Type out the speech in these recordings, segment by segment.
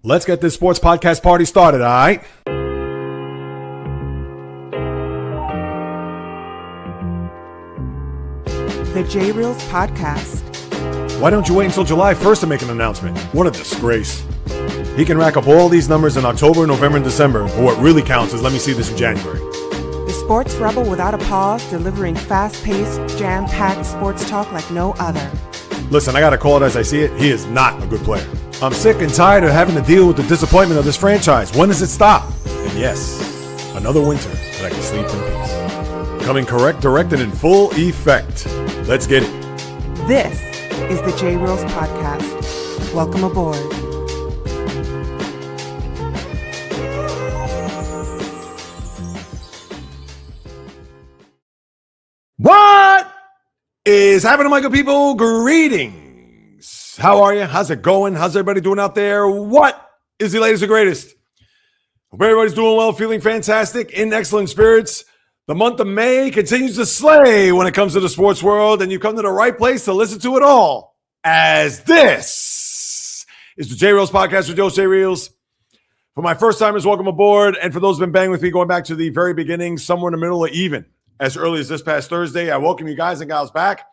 Let's get this sports podcast party started, all right? The J Reels Podcast. Why don't you wait until July 1st to make an announcement? What a disgrace. He can rack up all these numbers in October, November, and December, but what really counts is let me see this in January. The sports rebel without a pause, delivering fast-paced, jam-packed sports talk like no other. Listen, I gotta call it as I see it. He is not a good player. I'm sick and tired of having to deal with the disappointment of this franchise. When does it stop? And yes, another winter that I can sleep in peace. Coming correct, directed in full effect. Let's get it. This is the J Reels Podcast. Welcome aboard. What is happening, my good people? Greetings. How are you? How's it going? How's everybody doing out there? What is the latest and greatest? Hope everybody's doing well, feeling fantastic, in excellent spirits. The month of May continues to slay when it comes to the sports world, and you come to the right place to listen to it all, as this is the J Reels Podcast with Joe J Reels. For my first timers, welcome aboard. And for those who've been banging with me going back to the very beginning, somewhere in the middle of even, as early as this past Thursday, I welcome you guys and gals back.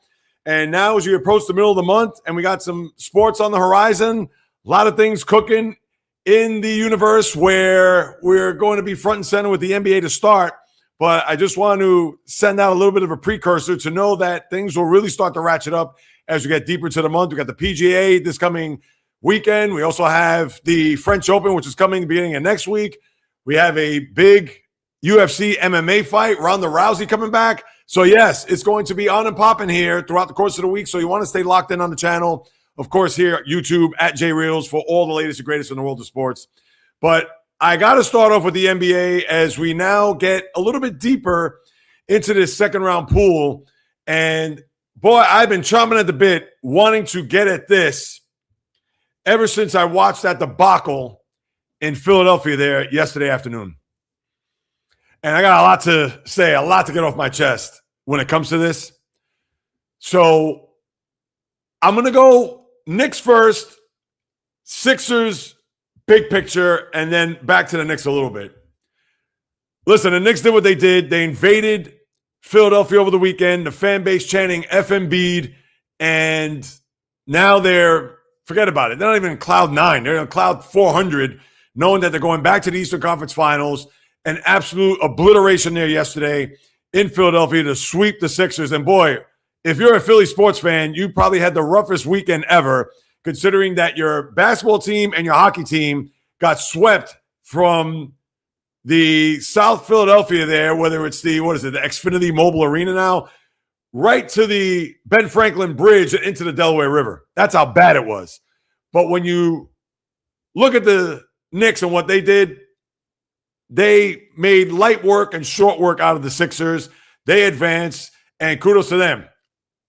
And now as you approach the middle of the month and we got some sports on the horizon, a lot of things cooking in the universe where we're going to be front and center with the NBA to start. But I just want to send out a little bit of a precursor to know that things will really start to ratchet up as we get deeper into the month. We got the PGA this coming weekend. We also have the French Open, which is coming the beginning of next week. We have a big UFC MMA fight, Ronda Rousey coming back. So yes, it's going to be on and popping here throughout the course of the week. So you want to stay locked in on the channel. Of course, here at YouTube at J Reels for all the latest and greatest in the world of sports. But I got to start off with the NBA as we now get a little bit deeper into this second round pool. And boy, I've been chomping at the bit wanting to get at this ever since I watched that debacle in Philadelphia there yesterday afternoon. And I got a lot to say, a lot to get off my chest when it comes to this. So I'm going to go Knicks first, Sixers, big picture, and then back to the Knicks a little bit. Listen, the Knicks did what they did. They invaded Philadelphia over the weekend, the fan base chanting F Embiid, and now forget about it. They're not even in cloud 9. They're in cloud 400, knowing that they're going back to the Eastern Conference Finals. An absolute obliteration there yesterday in Philadelphia to sweep the Sixers. And boy, if you're a Philly sports fan, you probably had the roughest weekend ever, considering that your basketball team and your hockey team got swept from the South Philadelphia there, whether it's the Xfinity Mobile Arena now, right to the Ben Franklin Bridge and into the Delaware River. That's how bad it was. But when you look at the Knicks and what they did, they made light work and short work out of the Sixers. They advanced, and kudos to them.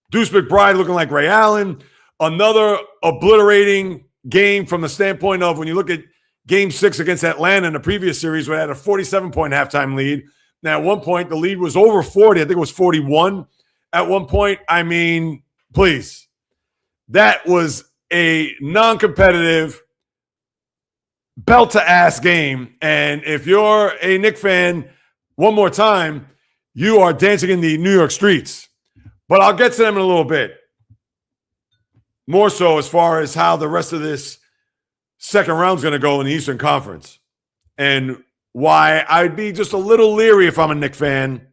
Deuce McBride looking like Ray Allen. Another obliterating game from the standpoint of when you look at Game 6 against Atlanta in the previous series where they had a 47-point halftime lead. Now, at one point, the lead was over 40. I think it was 41. At one point, I mean, please. That was a non-competitive belt-to-ass game. And if you're a Knicks fan, one more time, you are dancing in the New York streets. But I'll get to them in a little bit. More so as far as how the rest of this second round is going to go in the Eastern Conference. And why I'd be just a little leery if I'm a Knicks fan,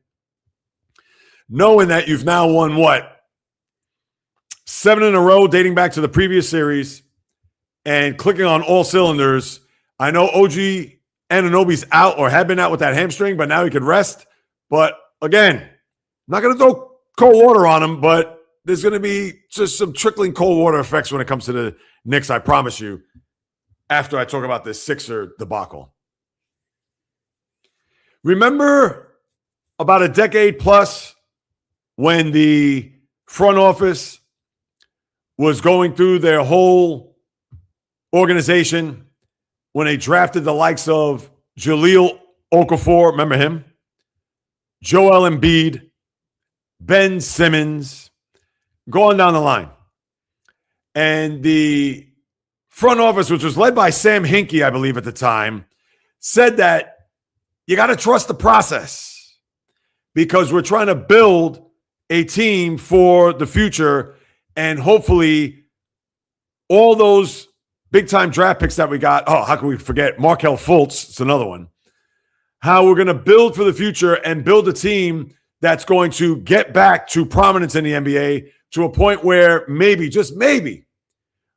knowing that you've now won, 7 in a row dating back to the previous series and clicking on all cylinders. I know OG Anunoby's out or had been out with that hamstring, but now he could rest. But again, I'm not going to throw cold water on him, but there's going to be just some trickling cold water effects when it comes to the Knicks, I promise you, after I talk about this Sixer debacle. Remember about a decade plus when the front office was going through their whole organization when they drafted the likes of Jahlil Okafor, remember him? Joel Embiid, Ben Simmons, going down the line. And the front office, which was led by Sam Hinkie, I believe at the time, said that you got to trust the process because we're trying to build a team for the future, and hopefully all those big-time draft picks that we got, how can we forget Markelle Fultz? It's another one. How we're going to build for the future and build a team that's going to get back to prominence in the NBA to a point where maybe, just maybe,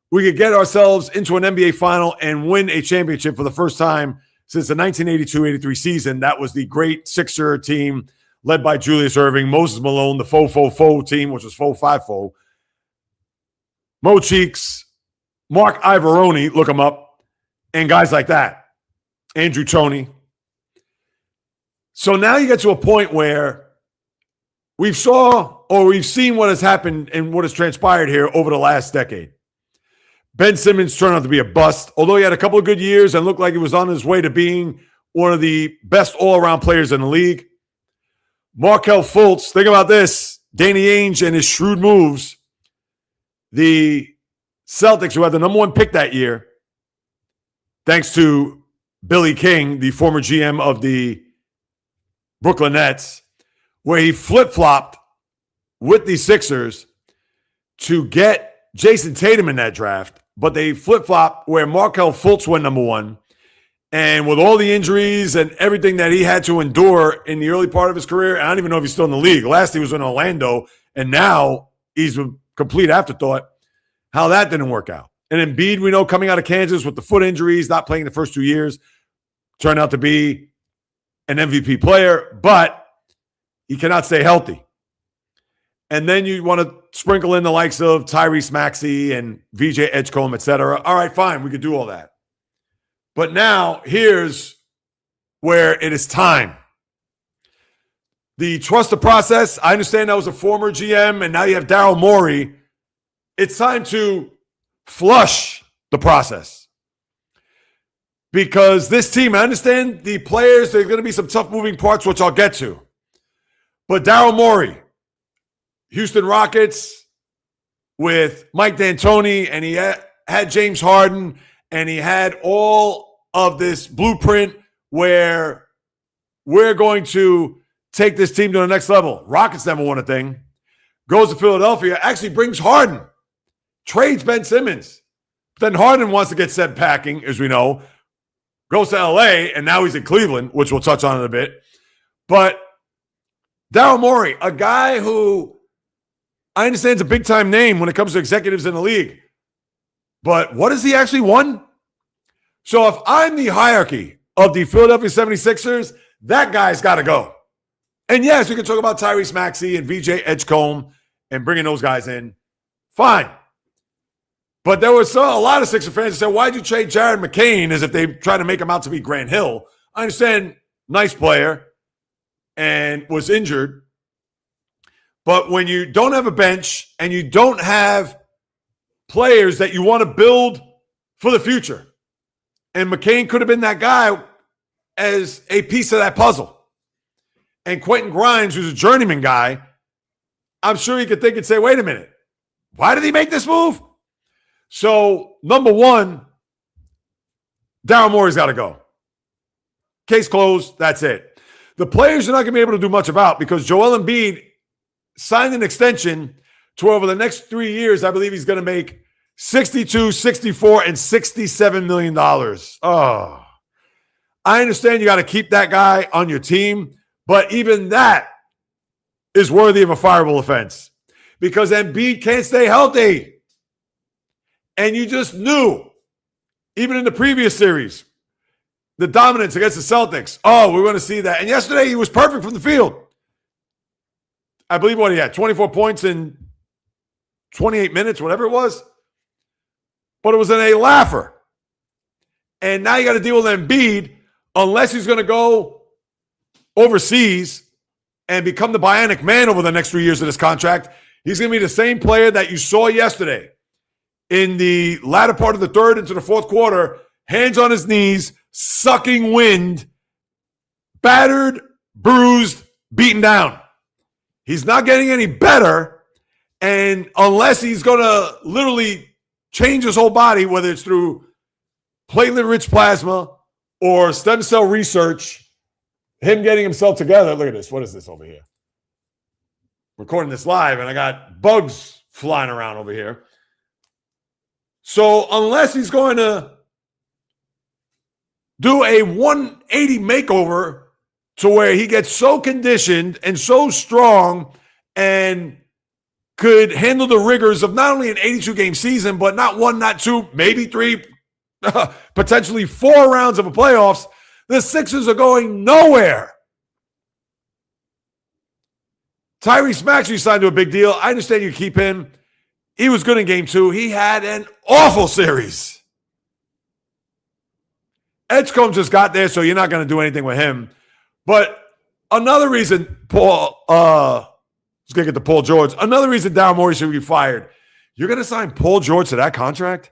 we could get ourselves into an NBA final and win a championship for the first time since the 1982-83 season. That was the great Sixer team led by Julius Erving, Moses Malone, the Fo team, which was Fo. Mo Cheeks, Mark Ivoroni, look him up, and guys like that. Andrew Toney. So now you get to a point where we've seen what has happened and what has transpired here over the last decade. Ben Simmons turned out to be a bust, although he had a couple of good years and looked like he was on his way to being one of the best all-around players in the league. Markelle Fultz, think about this. Danny Ainge and his shrewd moves. The Celtics, who had the number one pick that year, thanks to Billy King, the former GM of the Brooklyn Nets, where he flip-flopped with the Sixers to get Jason Tatum in that draft, but they flip-flopped where Markelle Fultz went number one. And with all the injuries and everything that he had to endure in the early part of his career, I don't even know if he's still in the league. Last he was in Orlando, and now he's a complete afterthought. How that didn't work out. And Embiid, we know, coming out of Kansas with the foot injuries, not playing the first 2 years, turned out to be an MVP player, but he cannot stay healthy. And then you want to sprinkle in the likes of Tyrese Maxey and VJ Edgecombe, et cetera. All right, fine, we could do all that. But now here's where it is time. The trust the process. I understand that was a former GM, and now you have Daryl Morey. It's time to flush the process. Because this team, I understand the players, there's going to be some tough moving parts, which I'll get to. But Daryl Morey, Houston Rockets with Mike D'Antoni, and he had James Harden, and he had all of this blueprint where we're going to take this team to the next level. Rockets never won a thing. Goes to Philadelphia, actually brings Harden. Trades Ben Simmons. Then Harden wants to get sent packing, as we know. Goes to L.A., and now he's in Cleveland, which we'll touch on in a bit. But Daryl Morey, a guy who I understand is a big-time name when it comes to executives in the league. But what has he actually won? So if I'm the hierarchy of the Philadelphia 76ers, that guy's got to go. And yes, we can talk about Tyrese Maxey and VJ Edgecombe and bringing those guys in. Fine. But there was a lot of Sixer fans that said, why'd you trade Jared McCain, as if they tried to make him out to be Grant Hill? I understand, nice player and was injured. But when you don't have a bench and you don't have players that you want to build for the future, and McCain could have been that guy as a piece of that puzzle. And Quentin Grimes, who's a journeyman guy, I'm sure he could think and say, wait a minute, why did he make this move? So, number one, Daryl Morey's got to go. Case closed, that's it. The players are not going to be able to do much about because Joel Embiid signed an extension to over the next 3 years. I believe he's going to make $62, $64, and $67 million. Oh, I understand you got to keep that guy on your team, but even that is worthy of a fireable offense because Embiid can't stay healthy. And you just knew, even in the previous series, the dominance against the Celtics. Oh, we're going to see that. And yesterday, he was perfect from the field. I believe what he had, 24 points in 28 minutes, whatever it was. But it was in a laugher. And now you got to deal with Embiid unless he's going to go overseas and become the bionic man over the next 3 years of this contract. He's going to be the same player that you saw yesterday. In the latter part of the third into the fourth quarter, hands on his knees, sucking wind, battered, bruised, beaten down. He's not getting any better, and unless he's going to literally change his whole body, whether it's through platelet-rich plasma or stem cell research, him getting himself together. Look at this. What is this over here? Recording this live, and I got bugs flying around over here. So unless he's going to do a 180 makeover to where he gets so conditioned and so strong and could handle the rigors of not only an 82-game season, but not one, not two, maybe three, potentially 4 rounds of a playoffs, the Sixers are going nowhere. Tyrese Maxey signed to a big deal. I understand you keep him. He was good in game 2. He had an awful series. Edgecombe just got there, so you're not going to do anything with him. But another reason, let's get to Paul George. Another reason Daryl Morey should be fired. You're going to sign Paul George to that contract?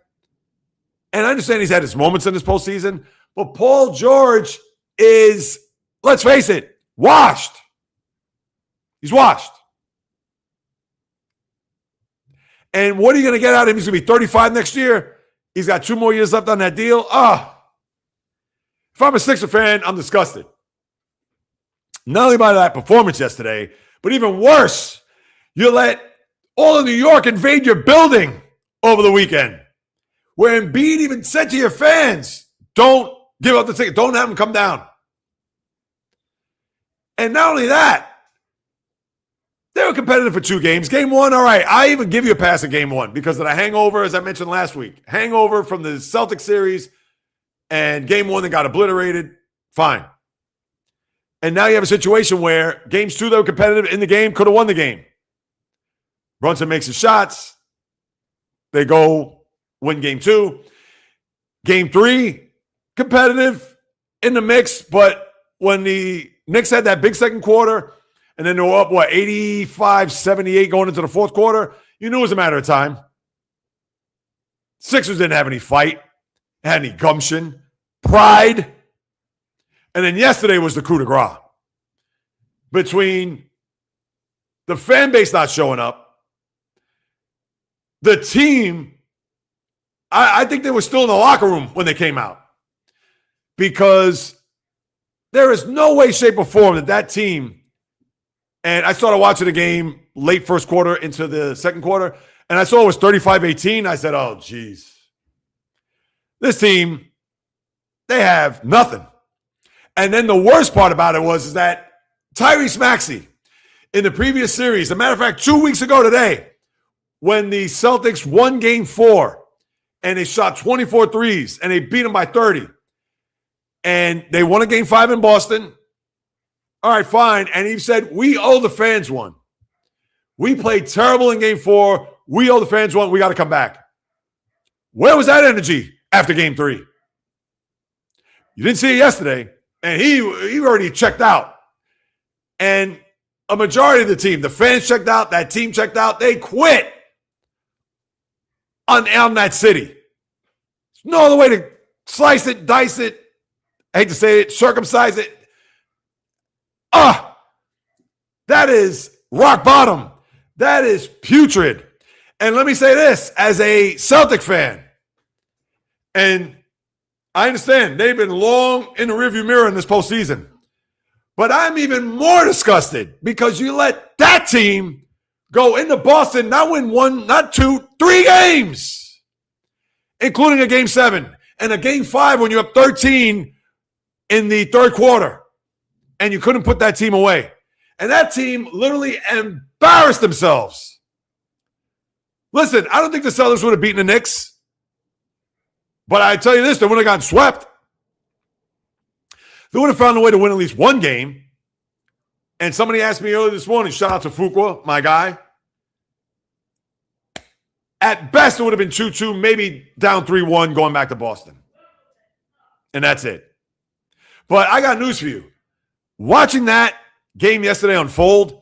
And I understand he's had his moments in this postseason, but Paul George is, let's face it, washed. He's washed. And what are you going to get out of him? He's going to be 35 next year. He's got 2 more years left on that deal. If I'm a Sixer fan, I'm disgusted. Not only by that performance yesterday, but even worse, you let all of New York invade your building over the weekend, where Embiid even said to your fans, don't give up the ticket. Don't have them come down. And not only that, they were competitive for 2 games. Game 1, all right. I even give you a pass at game 1 because of the hangover, as I mentioned last week. Hangover from the Celtics series, and game 1 that got obliterated. Fine. And now you have a situation where games 2 that were competitive in the game could have won the game. Brunson makes his shots. They go win game 2. Game 3, competitive in the mix, but when the Knicks had that big second quarter, and then they were up, 85-78 going into the fourth quarter, you knew it was a matter of time. Sixers didn't have any fight, had any gumption, pride. And then yesterday was the coup de grace. Between the fan base not showing up, the team, I think they were still in the locker room when they came out. Because there is no way, shape, or form that team, and I started watching the game late first quarter into the second quarter, and I saw it was 35-18. I said, oh, geez. This team, they have nothing. And then the worst part about it is that Tyrese Maxey, in the previous series, as a matter of fact, 2 weeks ago today, when the Celtics won game 4, and they shot 24 threes, and they beat them by 30, and they won a game 5 in Boston. All right, fine. And he said, we owe the fans one. We played terrible in game 4. We owe the fans one. We got to come back. Where was that energy after game 3? You didn't see it yesterday. And he already checked out. And a majority of the team, the fans checked out, that team checked out. They quit on that city. There's no other way to slice it, dice it, I hate to say it, circumcise it. That is rock bottom. That is putrid. And let me say this, as a Celtic fan, and I understand they've been long in the rearview mirror in this postseason, but I'm even more disgusted because you let that team go into Boston, not win 1, not 2, 3 games, including a game 7 and a game 5 when you're up 13 in the third quarter, and you couldn't put that team away. And that team literally embarrassed themselves. Listen, I don't think the Celtics would have beaten the Knicks, but I tell you this, they would have gotten swept. They would have found a way to win at least 1 game. And somebody asked me earlier this morning, shout out to Fuqua, my guy. At best, it would have been 2-2, maybe down 3-1 going back to Boston. And that's it. But I got news for you. Watching that game yesterday unfold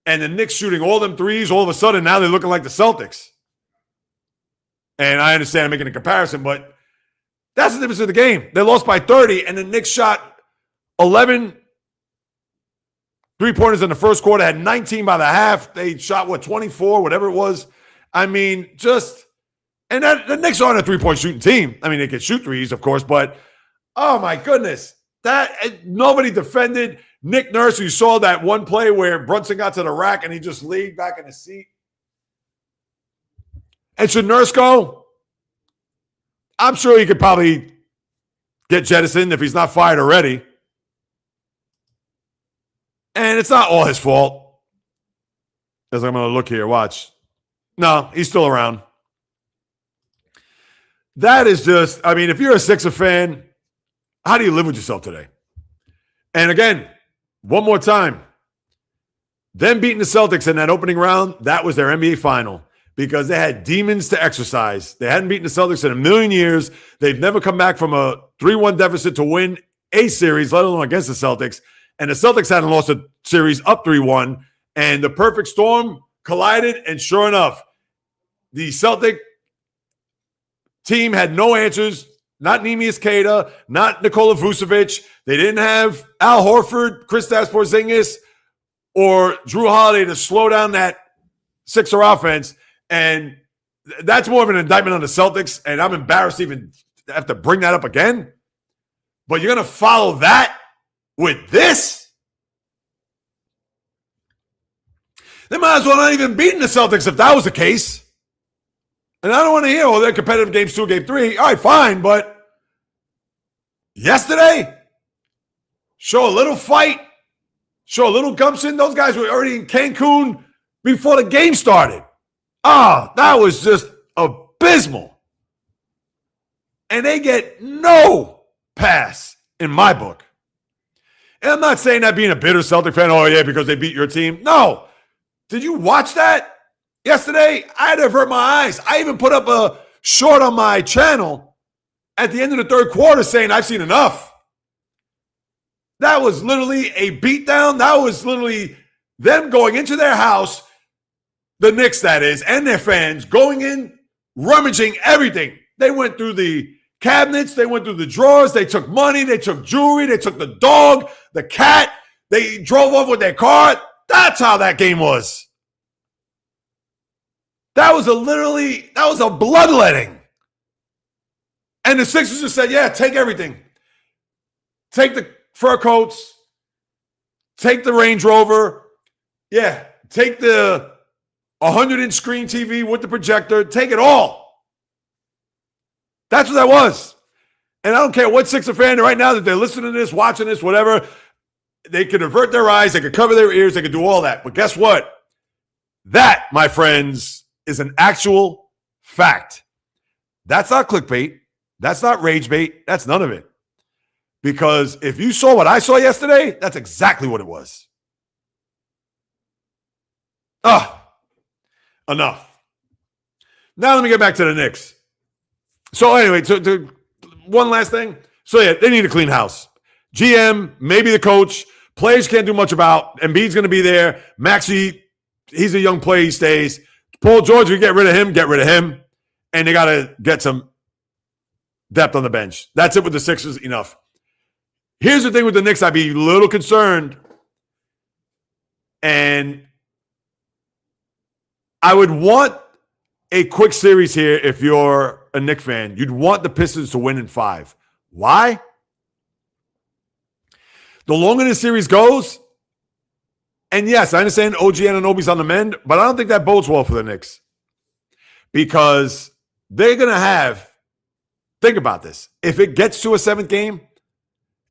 and the Knicks shooting all them threes, all of a sudden now they're looking like the Celtics. And I understand I'm making a comparison, but that's the difference of the game. They lost by 30, and the Knicks shot 11 three-pointers in the first quarter, had 19 by the half. They shot, 24, whatever it was. I mean, just And the Knicks aren't a three-point shooting team. I mean, they can shoot threes, of course, but oh my goodness, nobody defended Nick Nurse. You saw that one play where Brunson got to the rack and he just laid back in his seat. And should Nurse go? I'm sure he could probably get jettisoned if he's not fired already. And it's not all his fault. As I'm going to look here, watch. No, he's still around. That is just, I mean, if you're a Sixer fan, how do you live with yourself today? And again, one more time, them beating the Celtics in that opening round, that was their NBA final because they had demons to exercise. They hadn't beaten the Celtics in a million years. They've never come back from a 3-1 deficit to win a series, let alone against the Celtics. And the Celtics hadn't lost a series up 3-1. And the perfect storm collided. And sure enough, the Celtic team had no answers. Not Neemias Queta, not Nikola Vucevic. They didn't have Al Horford, Kristaps Porzingis, or Drew Holiday to slow down that Sixer offense. And that's more of an indictment on the Celtics. And I'm embarrassed to even have to bring that up again. But you're going to follow that with this? They might as well not even beaten the Celtics if that was the case. And I don't want to hear, they're competitive games 2, game 3. All right, fine, but yesterday, show a little fight, show a little gumption. Those guys were already in Cancun before the game started. That was just abysmal. And they get no pass in my book. And I'm not saying that being a bitter Celtic fan, because they beat your team. No. Did you watch that? Yesterday, I had to avert my eyes. I even put up a short on my channel at the end of the third quarter saying I've seen enough. That was literally a beatdown. That was literally them going into their house, the Knicks, that is, and their fans, going in, rummaging everything. They went through the cabinets. They went through the drawers. They took money. They took jewelry. They took the dog, the cat. They drove off with their car. That's how that game was. That was a bloodletting. And the Sixers just said, yeah, take everything. Take the fur coats. Take the Range Rover. Yeah, take the 100-inch screen TV with the projector. Take it all. That's what that was. And I don't care what Sixer fan right now that they're listening to this, watching this, whatever. They could avert their eyes. They could cover their ears. They could do all that. But guess what? That, my friends, is an actual fact. That's not clickbait. That's not rage bait. That's none of it. Because if you saw what I saw yesterday, that's exactly what it was. Enough. Now let me get back to the Knicks. So anyway, to one last thing. So yeah, they need a clean house. GM, maybe the coach. Players can't do much about. Embiid's going to be there. Maxey, he's a young player. He stays. Paul George, you get rid of him. And they got to get some depth on the bench. That's it with the Sixers. Enough. Here's the thing with the Knicks. I'd be a little concerned. And I would want a quick series here if you're a Knicks fan. You'd want the Pistons to win in 5. Why? The longer the series goes, and yes, I understand OG Anunoby's on the mend, but I don't think that bodes well for the Knicks. Because they're going to have, think about this, if it gets to a 7th game,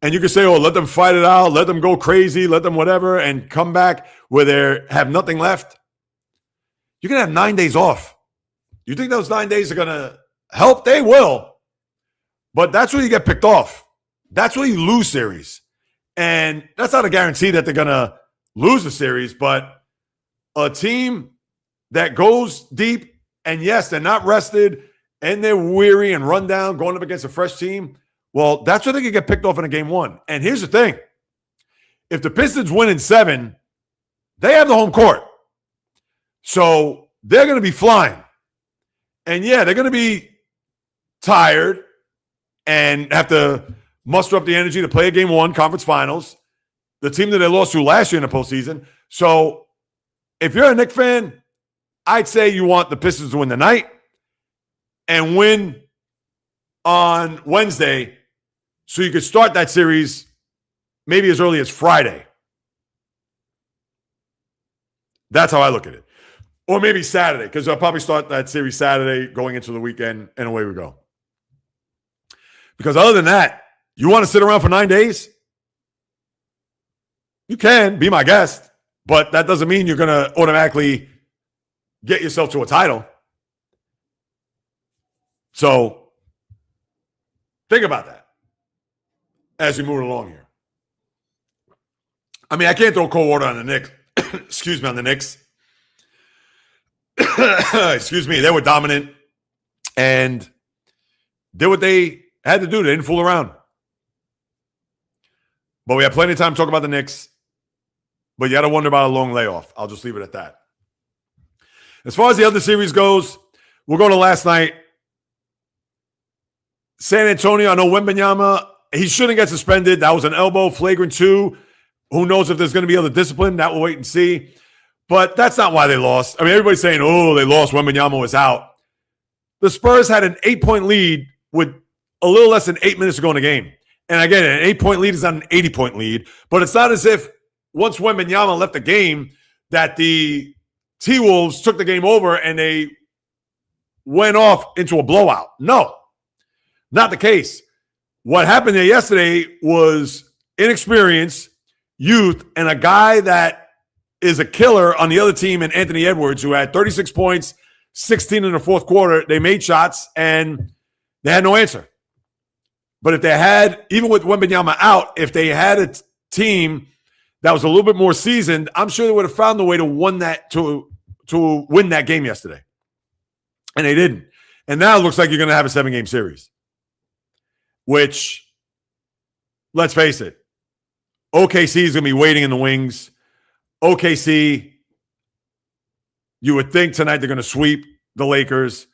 and you can say, let them fight it out, let them go crazy, let them whatever, and come back where they have nothing left, you're going to have 9 days off. You think those 9 days are going to help? They will. But that's where you get picked off. That's where you lose series. And that's not a guarantee that they're going to lose the series, but a team that goes deep, and yes, they're not rested, and they're weary and run down going up against a fresh team, well, that's where they can get picked off in a game 1. And here's the thing. If the Pistons win in 7, they have the home court. So they're going to be flying. And yeah, they're going to be tired and have to muster up the energy to play a game 1, conference finals, the team that they lost to last year in the postseason. So if you're a Knicks fan, I'd say you want the Pistons to win the night. and win on Wednesday so you could start that series maybe as early as Friday. That's how I look at it. Or maybe Saturday, because I'll probably start that series Saturday going into the weekend, and away we go. Because other than that, you want to sit around for 9 days? You can, be my guest, but that doesn't mean you're going to automatically get yourself to a title. So think about that as we move along here. I mean, I can't throw cold water on the Knicks. Excuse me, on the Knicks. Excuse me. They were dominant and did what they had to do. They didn't fool around. But we have plenty of time to talk about the Knicks. But you got to wonder about a long layoff. I'll just leave it at that. As far as the other series goes, we'll go to last night. San Antonio, I know Wembanyama, he shouldn't get suspended. That was an elbow, flagrant 2. Who knows if there's going to be other discipline? That we'll wait and see. But that's not why they lost. I mean, everybody's saying, oh, they lost. Wembanyama was out. The Spurs had an 8-point lead with a little less than 8 minutes to go in the game. And again, an 8-point lead is not an 80-point lead. But it's not as if once Wembanyama left the game that the T-Wolves took the game over and they went off into a blowout. No, not the case. What happened there yesterday was inexperience, youth, and a guy that is a killer on the other team, and Anthony Edwards, who had 36 points, 16 in the fourth quarter. They made shots, and they had no answer. But if they had, even with Wembanyama out, if they had a team that was a little bit more seasoned, I'm sure they would have found the way to win that game yesterday. And they didn't. And now it looks like you're going to have a 7-game series, which, let's face it, OKC is going to be waiting in the wings. OKC, you would think tonight they're going to sweep the Lakers.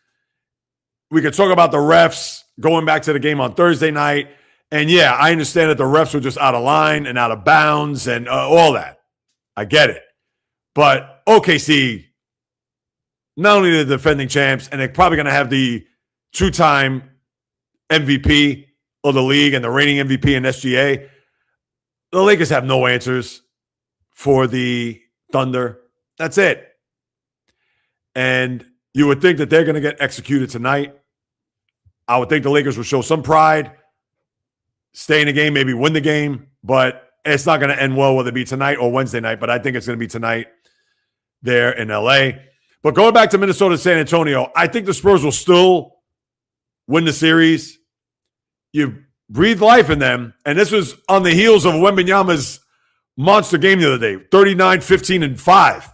We could talk about the refs going back to the game on Thursday night. And yeah, I understand that the refs were just out of line and out of bounds and all that. I get it. But OKC, not only the defending champs, and they're probably going to have the 2-time MVP of the league and the reigning MVP in SGA, the Lakers have no answers for the Thunder. That's it. And you would think that they're going to get executed tonight. I would think the Lakers will show some pride, stay in the game, maybe win the game, but it's not going to end well, whether it be tonight or Wednesday night. But I think it's going to be tonight there in LA. But going back to Minnesota, San Antonio, I think the Spurs will still win the series. You breathe life in them. And this was on the heels of Wembanyama's monster game the other day, 39, 15, and 5.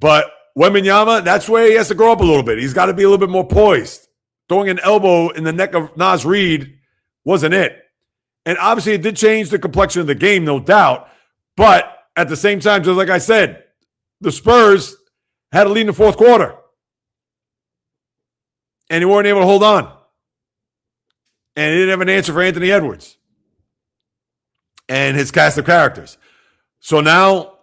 But Wembanyama, that's where he has to grow up a little bit. He's got to be a little bit more poised. Throwing an elbow in the neck of Naz Reid wasn't it. And obviously it did change the complexion of the game, no doubt. But at the same time, just like I said, the Spurs had a lead in the fourth quarter. And they weren't able to hold on. And they didn't have an answer for Anthony Edwards and his cast of characters. So now,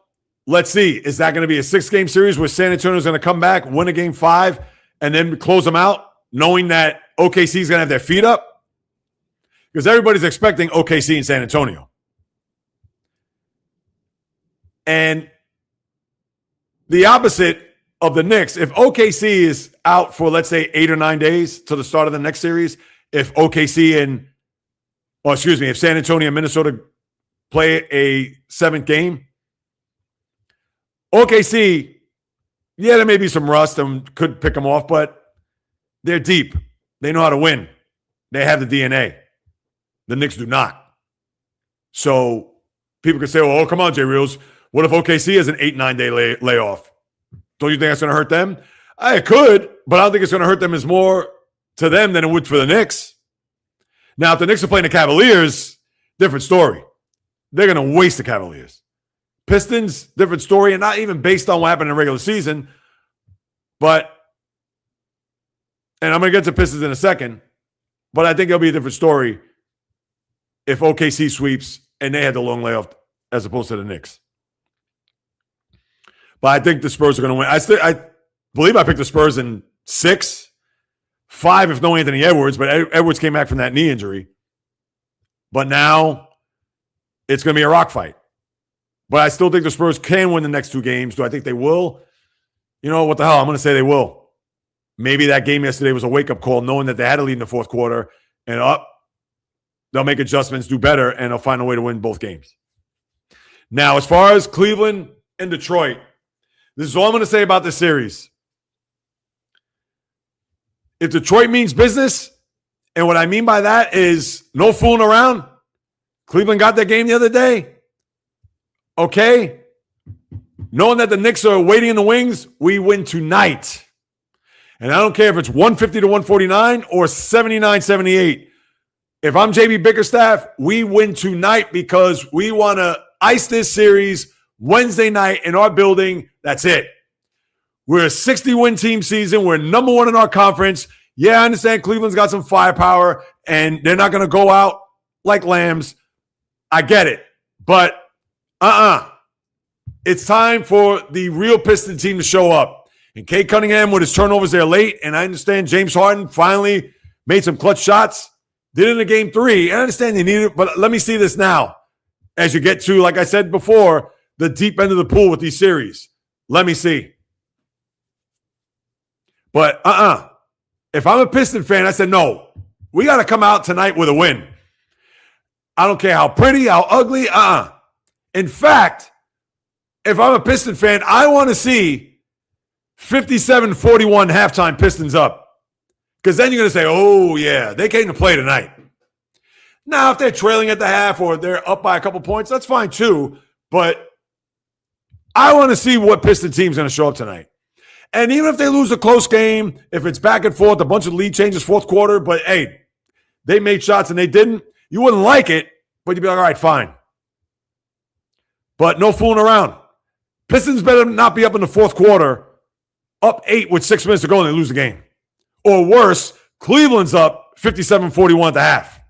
let's see. Is that going to be a 6-game series where San Antonio is going to come back, win a game 5, and then close them out, knowing that OKC is going to have their feet up? Because everybody's expecting OKC in San Antonio. And the opposite of the Knicks, if OKC is out for, let's say, 8 or 9 days to the start of the next series, if if San Antonio and Minnesota play a 7th game, OKC, yeah, there may be some rust and could pick them off, but they're deep. They know how to win. They have the DNA. The Knicks do not. So people could say, well, oh, come on, Jay Reels. What if OKC has an 8-9 day layoff? Don't you think that's going to hurt them? It could, but I don't think it's going to hurt them as more to them than it would for the Knicks. Now, if the Knicks are playing the Cavaliers, different story. They're going to waste the Cavaliers. Pistons, different story, and not even based on what happened in the regular season. But, and I'm going to get to Pistons in a second, but I think it'll be a different story if OKC sweeps and they had the long layoff as opposed to the Knicks. But I think the Spurs are going to win. I believe I picked the Spurs in 6. 5 if no Anthony Edwards, but Edwards came back from that knee injury. But now it's going to be a rock fight. But I still think the Spurs can win the next 2 games. Do I think they will? You know, what the hell? I'm going to say they will. Maybe that game yesterday was a wake-up call, knowing that they had to lead in the fourth quarter, and they'll make adjustments, do better, and they'll find a way to win both games. Now, as far as Cleveland and Detroit, this is all I'm going to say about this series. If Detroit means business, and what I mean by that is no fooling around, Cleveland got that game the other day. Okay? Knowing that the Knicks are waiting in the wings, we win tonight. And I don't care if it's 150 to 149 or 79-78. If I'm JB Bickerstaff, we win tonight because we want to ice this series Wednesday night in our building. That's it. We're a 60-win team season. We're number 1 in our conference. Yeah, I understand Cleveland's got some firepower, and they're not going to go out like lambs. I get it. But it's time for the real Piston team to show up. And Kate Cunningham with his turnovers there late, and I understand James Harden finally made some clutch shots. Did it in the game 3. I understand you need it, but let me see this now. As you get to, like I said before, the deep end of the pool with these series. Let me see. But if I'm a Piston fan, I said, no, we got to come out tonight with a win. I don't care how pretty, how ugly, In fact, if I'm a Piston fan, I want to see 57-41 halftime Pistons up. Because then you're going to say, oh, yeah, they came to play tonight. Now, if they're trailing at the half or they're up by a couple points, that's fine too. But I want to see what Piston team's going to show up tonight. And even if they lose a close game, if it's back and forth, a bunch of lead changes fourth quarter, but hey, they made shots and they didn't, you wouldn't like it, but you'd be like, all right, fine. But no fooling around. Pistons better not be up in the fourth quarter, up 8 with 6 minutes to go and they lose the game. Or worse, Cleveland's up 57-41 at the half.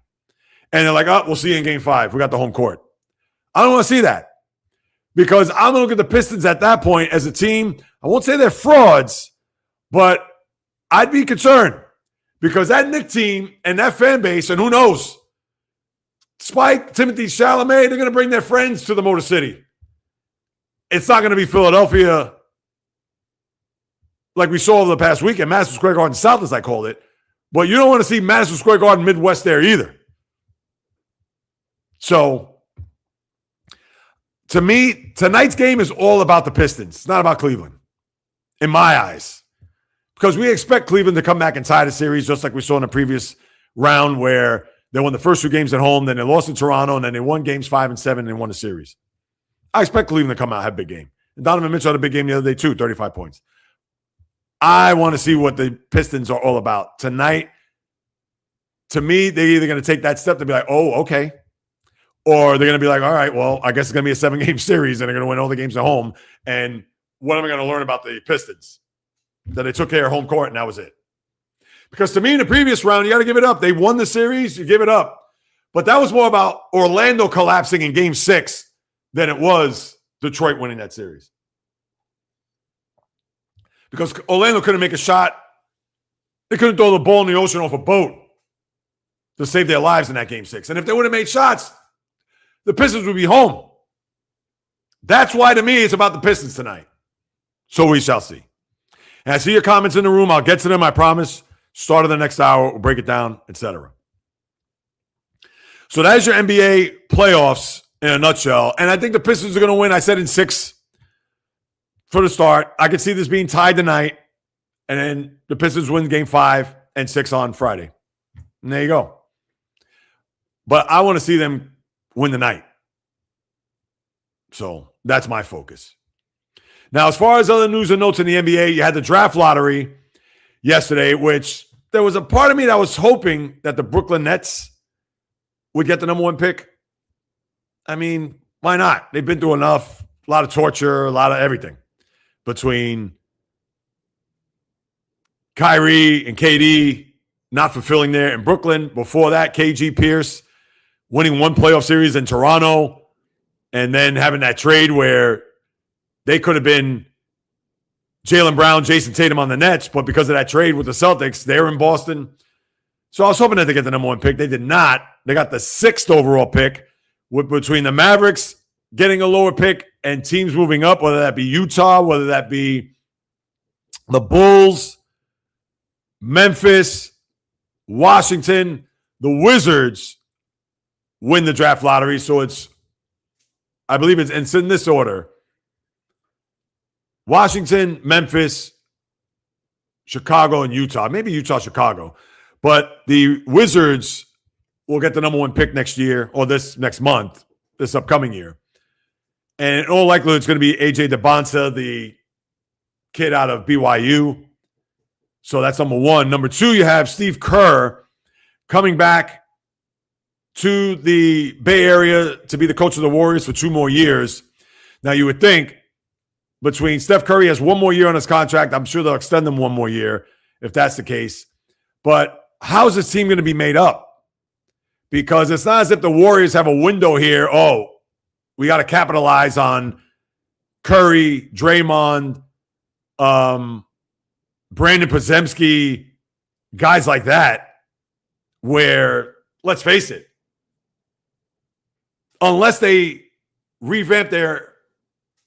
And they're like, oh, we'll see you in game 5. We got the home court. I don't want to see that. Because I'm going to look at the Pistons at that point as a team. I won't say they're frauds, but I'd be concerned. Because that Knicks team and that fan base, and who knows, Spike, Timothy Chalamet, they're going to bring their friends to the Motor City. It's not going to be Philadelphia like we saw over the past weekend, Madison Square Garden South, as I called it. But you don't want to see Madison Square Garden Midwest there either. So, to me, tonight's game is all about the Pistons. It's not about Cleveland, in my eyes. Because we expect Cleveland to come back and tie the series, just like we saw in the previous round where they won the first 2 games at home, then they lost in Toronto, and then they won games 5 and 7 and they won the series. I expect Cleveland to come out and have a big game. And Donovan Mitchell had a big game the other day too, 35 points. I want to see what the Pistons are all about. Tonight, to me, they're either going to take that step to be like, oh, okay. Or they're going to be like, all right, well, I guess it's going to be a 7-game series and they're going to win all the games at home. And what am I going to learn about the Pistons? That they took care of home court and that was it. Because to me, in the previous round, you got to give it up. They won the series, you give it up. But that was more about Orlando collapsing in game 6 than it was Detroit winning that series. Because Orlando couldn't make a shot. They couldn't throw the ball in the ocean off a boat to save their lives in that game 6. And if they would have made shots, the Pistons would be home. That's why, to me, it's about the Pistons tonight. So we shall see. And I see your comments in the room. I'll get to them, I promise. Start of the next hour. We'll break it down, etc. So that's your NBA playoffs in a nutshell. And I think the Pistons are going to win. I said in 6 for the start. I could see this being tied tonight. And then the Pistons win game 5 and 6 on Friday. And there you go. But I want to see them win the night. So that's my focus. Now, as far as other news and notes in the NBA, you had the draft lottery yesterday, which there was a part of me that was hoping that the Brooklyn Nets would get the number 1 pick. I mean, why not? They've been through enough, a lot of torture, a lot of everything between Kyrie and KD not fulfilling there in Brooklyn. Before that, KG Pierce winning 1 playoff series in Toronto and then having that trade where they could have been Jaylen Brown, Jason Tatum on the Nets, but because of that trade with the Celtics, they're in Boston. So I was hoping that they get the number 1 pick. They did not. They got the 6th overall pick between the Mavericks getting a lower pick and teams moving up, whether that be Utah, whether that be the Bulls, Memphis, Washington. The Wizards win the draft lottery. So I believe it's in this order. Washington, Memphis, Chicago, and Utah. Maybe Utah, Chicago. But the Wizards will get the number 1 pick next year, or this next month, this upcoming year. And in all likelihood, it's going to be A.J. DeBonsa, the kid out of BYU. So that's number 1. Number 2, you have Steve Kerr coming back to the Bay Area to be the coach of the Warriors for 2 more years. Now, you would think between Steph Curry has 1 more year on his contract. I'm sure they'll extend him 1 more year if that's the case. But how's this team going to be made up? Because it's not as if the Warriors have a window here. Oh, we got to capitalize on Curry, Draymond, Brandon Podziemski, guys like that, where, let's face it, unless they revamp their,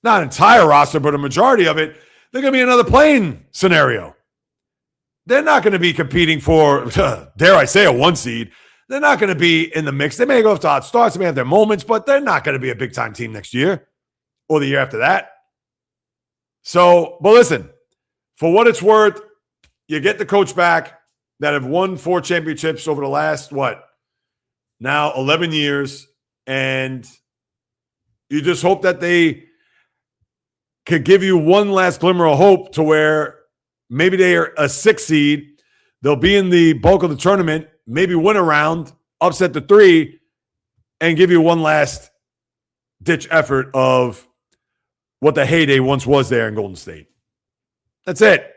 not entire roster, but a majority of it, they're going to be another playing scenario. They're not going to be competing for, dare I say, a 1 seed. They're not going to be in the mix. They may go off to hot starts, they may have their moments, but they're not going to be a big-time team next year or the year after that. So, but listen, for what it's worth, you get the coach back that have won 4 championships over the last, now 11 years, and you just hope that they could give you one last glimmer of hope to where maybe they are a 6 seed. They'll be in the bulk of the tournament, maybe win a round, upset the 3, and give you one last ditch effort of what the heyday once was there in Golden State. That's it.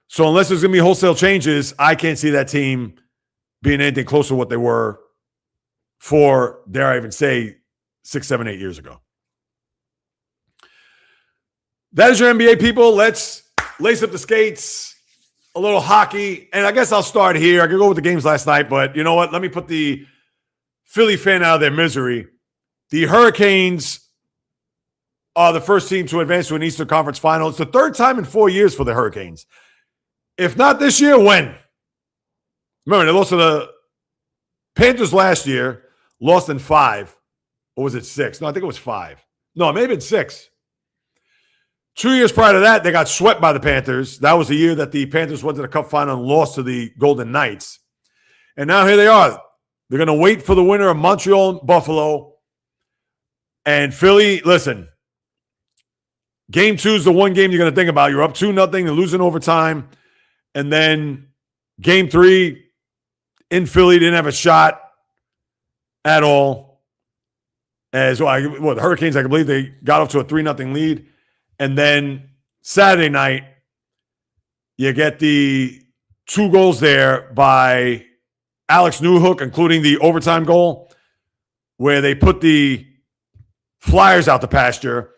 So unless there's going to be wholesale changes, I can't see that team being anything close to what they were for, dare I even say, 6, 7, 8 years ago. That is your NBA, people. Let's lace up the skates. A little hockey. And I guess I'll start here. I could go with the games last night, but you know what? Let me put the Philly fan out of their misery. The Hurricanes are the first team to advance to an Eastern Conference Final. It's the 3rd time in 4 years for the Hurricanes. If not this year, when? Remember, they lost to the Panthers last year, lost in 5. Or was it 6? No, I think it was 5. No, it may have been 6. 2 years prior to that, they got swept by the Panthers. That was the year that the Panthers went to the Cup final and lost to the Golden Knights. And now here they are. They're going to wait for the winner of Montreal and Buffalo. And Philly, listen, Game 2 is the one game you're going to think about. You're up 2-0 and losing overtime. And then Game 3 in Philly didn't have a shot at all. As well, the Hurricanes, I believe they got off to a 3-0 lead. And then Saturday night, you get the 2 goals there by Alex Newhook, including the overtime goal, where they put the Flyers out the pasture.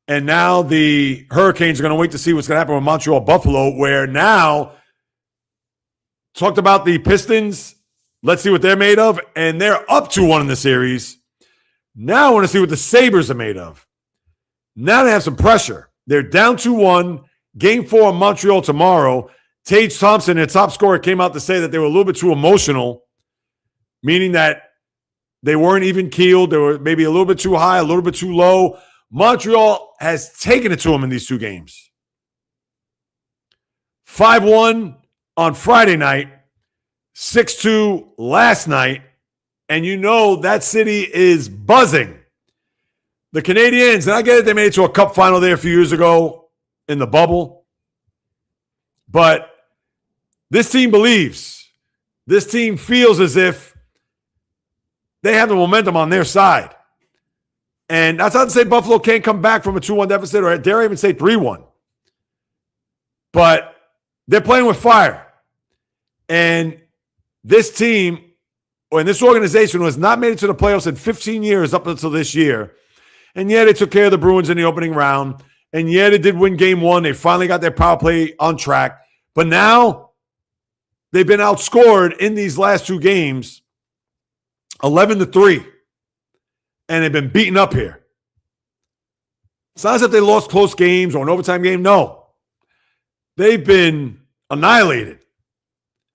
And now the Hurricanes are going to wait to see what's going to happen with Montreal Buffalo, where now, talked about the Pistons. Let's see what they're made of. And they're up 2-1 in the series. Now I want to see what the Sabres are made of. Now they have some pressure. They're down 2-1. Game 4 in Montreal tomorrow. Tage Thompson, their top scorer, came out to say that they were a little bit too emotional, meaning that they weren't even keeled. They were maybe a little bit too high, a little bit too low. Montreal has taken it to them in these 2 games. 5-1 on Friday night, 6-2 last night, and you know that city is buzzing. The Canadiens, and I get it, they made it to a cup final there a few years ago in the bubble. But this team believes. This team feels as if they have the momentum on their side. And that's not to say Buffalo can't come back from a 2-1 deficit, or dare I even say 3-1. But they're playing with fire. And this team, or this organization, was not made it to the playoffs in 15 years up until this year. And yeah, they took care of the Bruins in the opening round. And yeah, they did win game one. They finally got their power play on track. But now they've been outscored in these last two games 11-3. And they've been beaten up here. It's not as if they lost close games or an overtime game. No. They've been annihilated.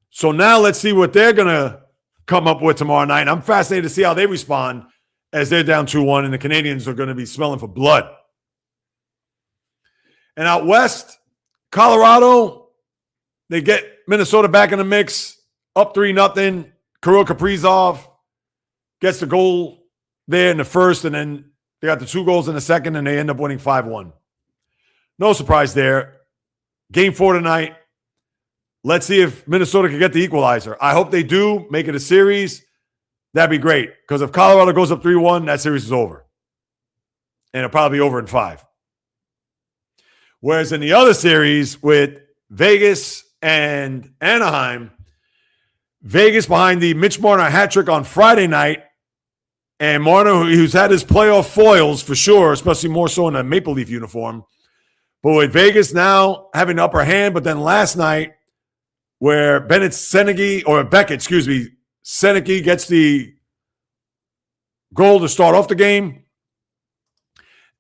So now let's see what they're going to come up with tomorrow night. And I'm fascinated to see how they respond as they're down 2-1 and the Canadiens are going to be smelling for blood. And out west, Colorado, they get Minnesota back in the mix, up 3-0. Kirill Kaprizov gets the goal there in the first, and then they got the 2 goals in the second, and they end up winning 5-1. No surprise there. Game 4 tonight. Let's see if Minnesota can get the equalizer. I hope they do, make it a series. That'd be great, because if Colorado goes up 3-1, that series is over. And it'll probably be over in 5. Whereas in the other series with Vegas and Anaheim, Vegas behind the Mitch Marner hat trick on Friday night, and Marner, who's had his playoff foils for sure, especially more so in a Maple Leaf uniform. But with Vegas now having the upper hand, but then last night, where Beckett Seneke gets the goal to start off the game,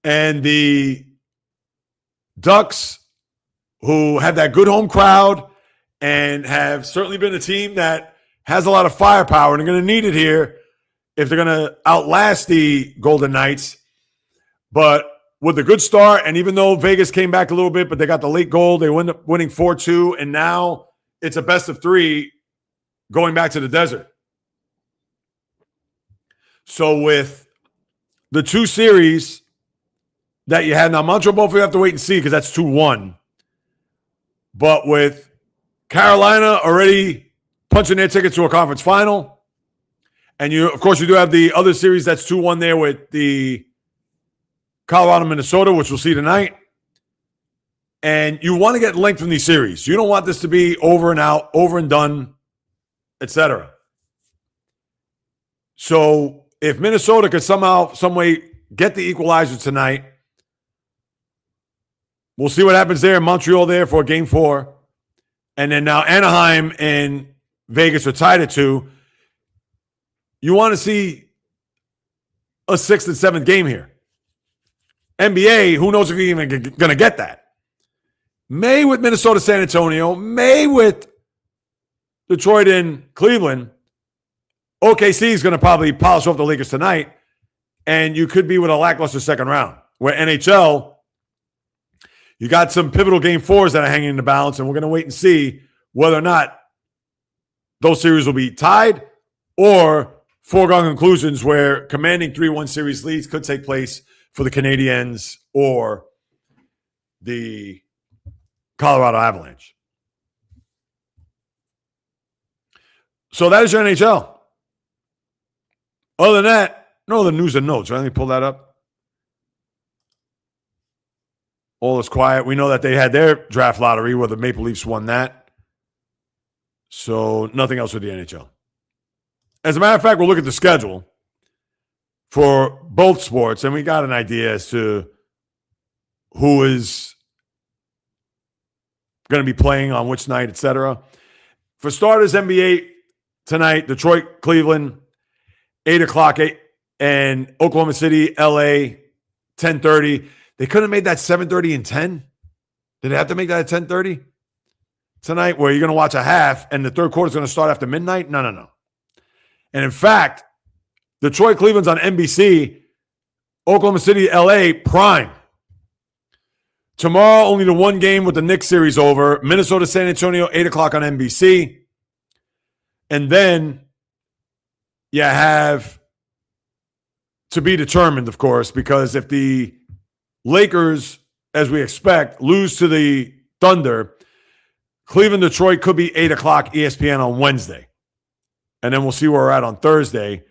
and the Ducks, who have that good home crowd and have certainly been a team that has a lot of firepower, and they're going to need it here if they're going to outlast the Golden Knights. But with a good start, and even though Vegas came back a little bit, but they got the late goal, they end up winning 4-2, and now it's a best of 3 going back to the desert. So with the 2 series that you have now, Montreal, both of you have to wait and see because that's 2-1. But with Carolina already punching their ticket to a conference final, and you do have the other series that's 2-1 there with the Colorado, Minnesota, which we'll see tonight. And you want to get length from these series. You don't want this to be over and out, over and done, etc. So if Minnesota could somehow, some way get the equalizer tonight, we'll see what happens there in Montreal there for game 4. And then now Anaheim and Vegas are tied at 2. You want to see a 6th and 7th game here. NBA, who knows if you're even going to get that. May with Minnesota, San Antonio. May with Detroit and Cleveland. OKC is going to probably polish off the Lakers tonight. And you could be with a lackluster second round. Where NHL, you got some pivotal game 4s that are hanging in the balance. And we're going to wait and see whether or not those series will be tied or foregone conclusions where commanding 3-1 series leads could take place for the Canadiens or the Colorado Avalanche. So that is your NHL. Other than that, no other news and notes, right? Let me pull that up. All is quiet. We know that they had their draft lottery where the Maple Leafs won that. So nothing else with the NHL. As a matter of fact, we'll look at the schedule for both sports, and we got an idea as to who is going to be playing on which night, etc. For starters, NBA tonight, Detroit, Cleveland, 8 o'clock, and Oklahoma City, LA, 10:30. They couldn't have made that 7:30 and 10? Did they have to make that at 10:30 tonight where you're going to watch a half and the third quarter is going to start after midnight? No. And in fact, Detroit, Cleveland's on NBC, Oklahoma City, LA, prime. Tomorrow, only the one game with the Knicks series over. Minnesota, San Antonio, 8 o'clock on NBC. And then you have to be determined, of course, because if the Lakers, as we expect, lose to the Thunder, Cleveland, Detroit could be 8 o'clock ESPN on Wednesday. And then we'll see where we're at on Thursday.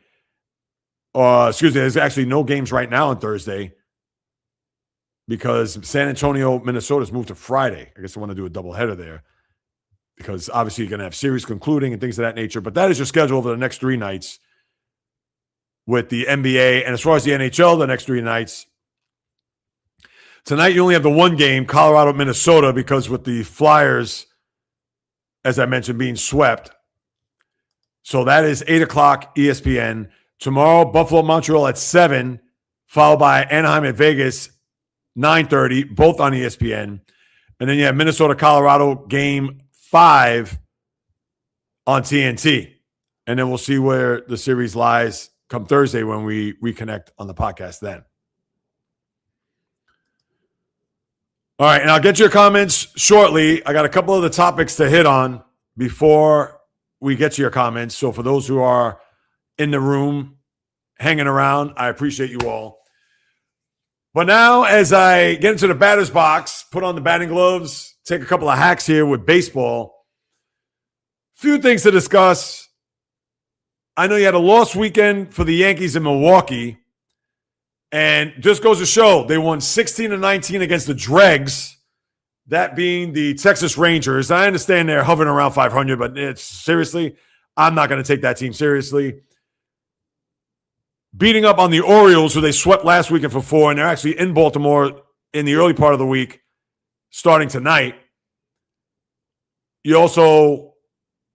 There's actually no games right now on Thursday because San Antonio, Minnesota's moved to Friday. I guess I want to do a doubleheader there because obviously you're going to have series concluding and things of that nature. But that is your schedule over the next 3 nights with the NBA. And as far as the NHL, the next 3 nights, Tonight, you only have the one game, Colorado, Minnesota, because with the Flyers, as I mentioned, being swept. So that is 8 o'clock ESPN. Tomorrow, Buffalo, Montreal at 7, followed by Anaheim at Vegas, 9:30, both on ESPN. And then you have Minnesota, Colorado, game 5 on TNT. And then we'll see where the series lies come Thursday when we reconnect on the podcast then. All right, and I'll get your comments shortly. I got a couple of the topics to hit on before we get to your comments. So for those who are in the room hanging around, I appreciate you all. But now as I get into the batter's box, put on the batting gloves, take a couple of hacks here with baseball, few things to discuss. I know you had a loss weekend for the Yankees in Milwaukee. And just goes to show they won 16-19 against the Dregs, that being the Texas Rangers. I understand they're hovering around 500, but seriously, I'm not going to take that team seriously. Beating up on the Orioles, who they swept last weekend for 4, and they're actually in Baltimore in the early part of the week, starting tonight. You also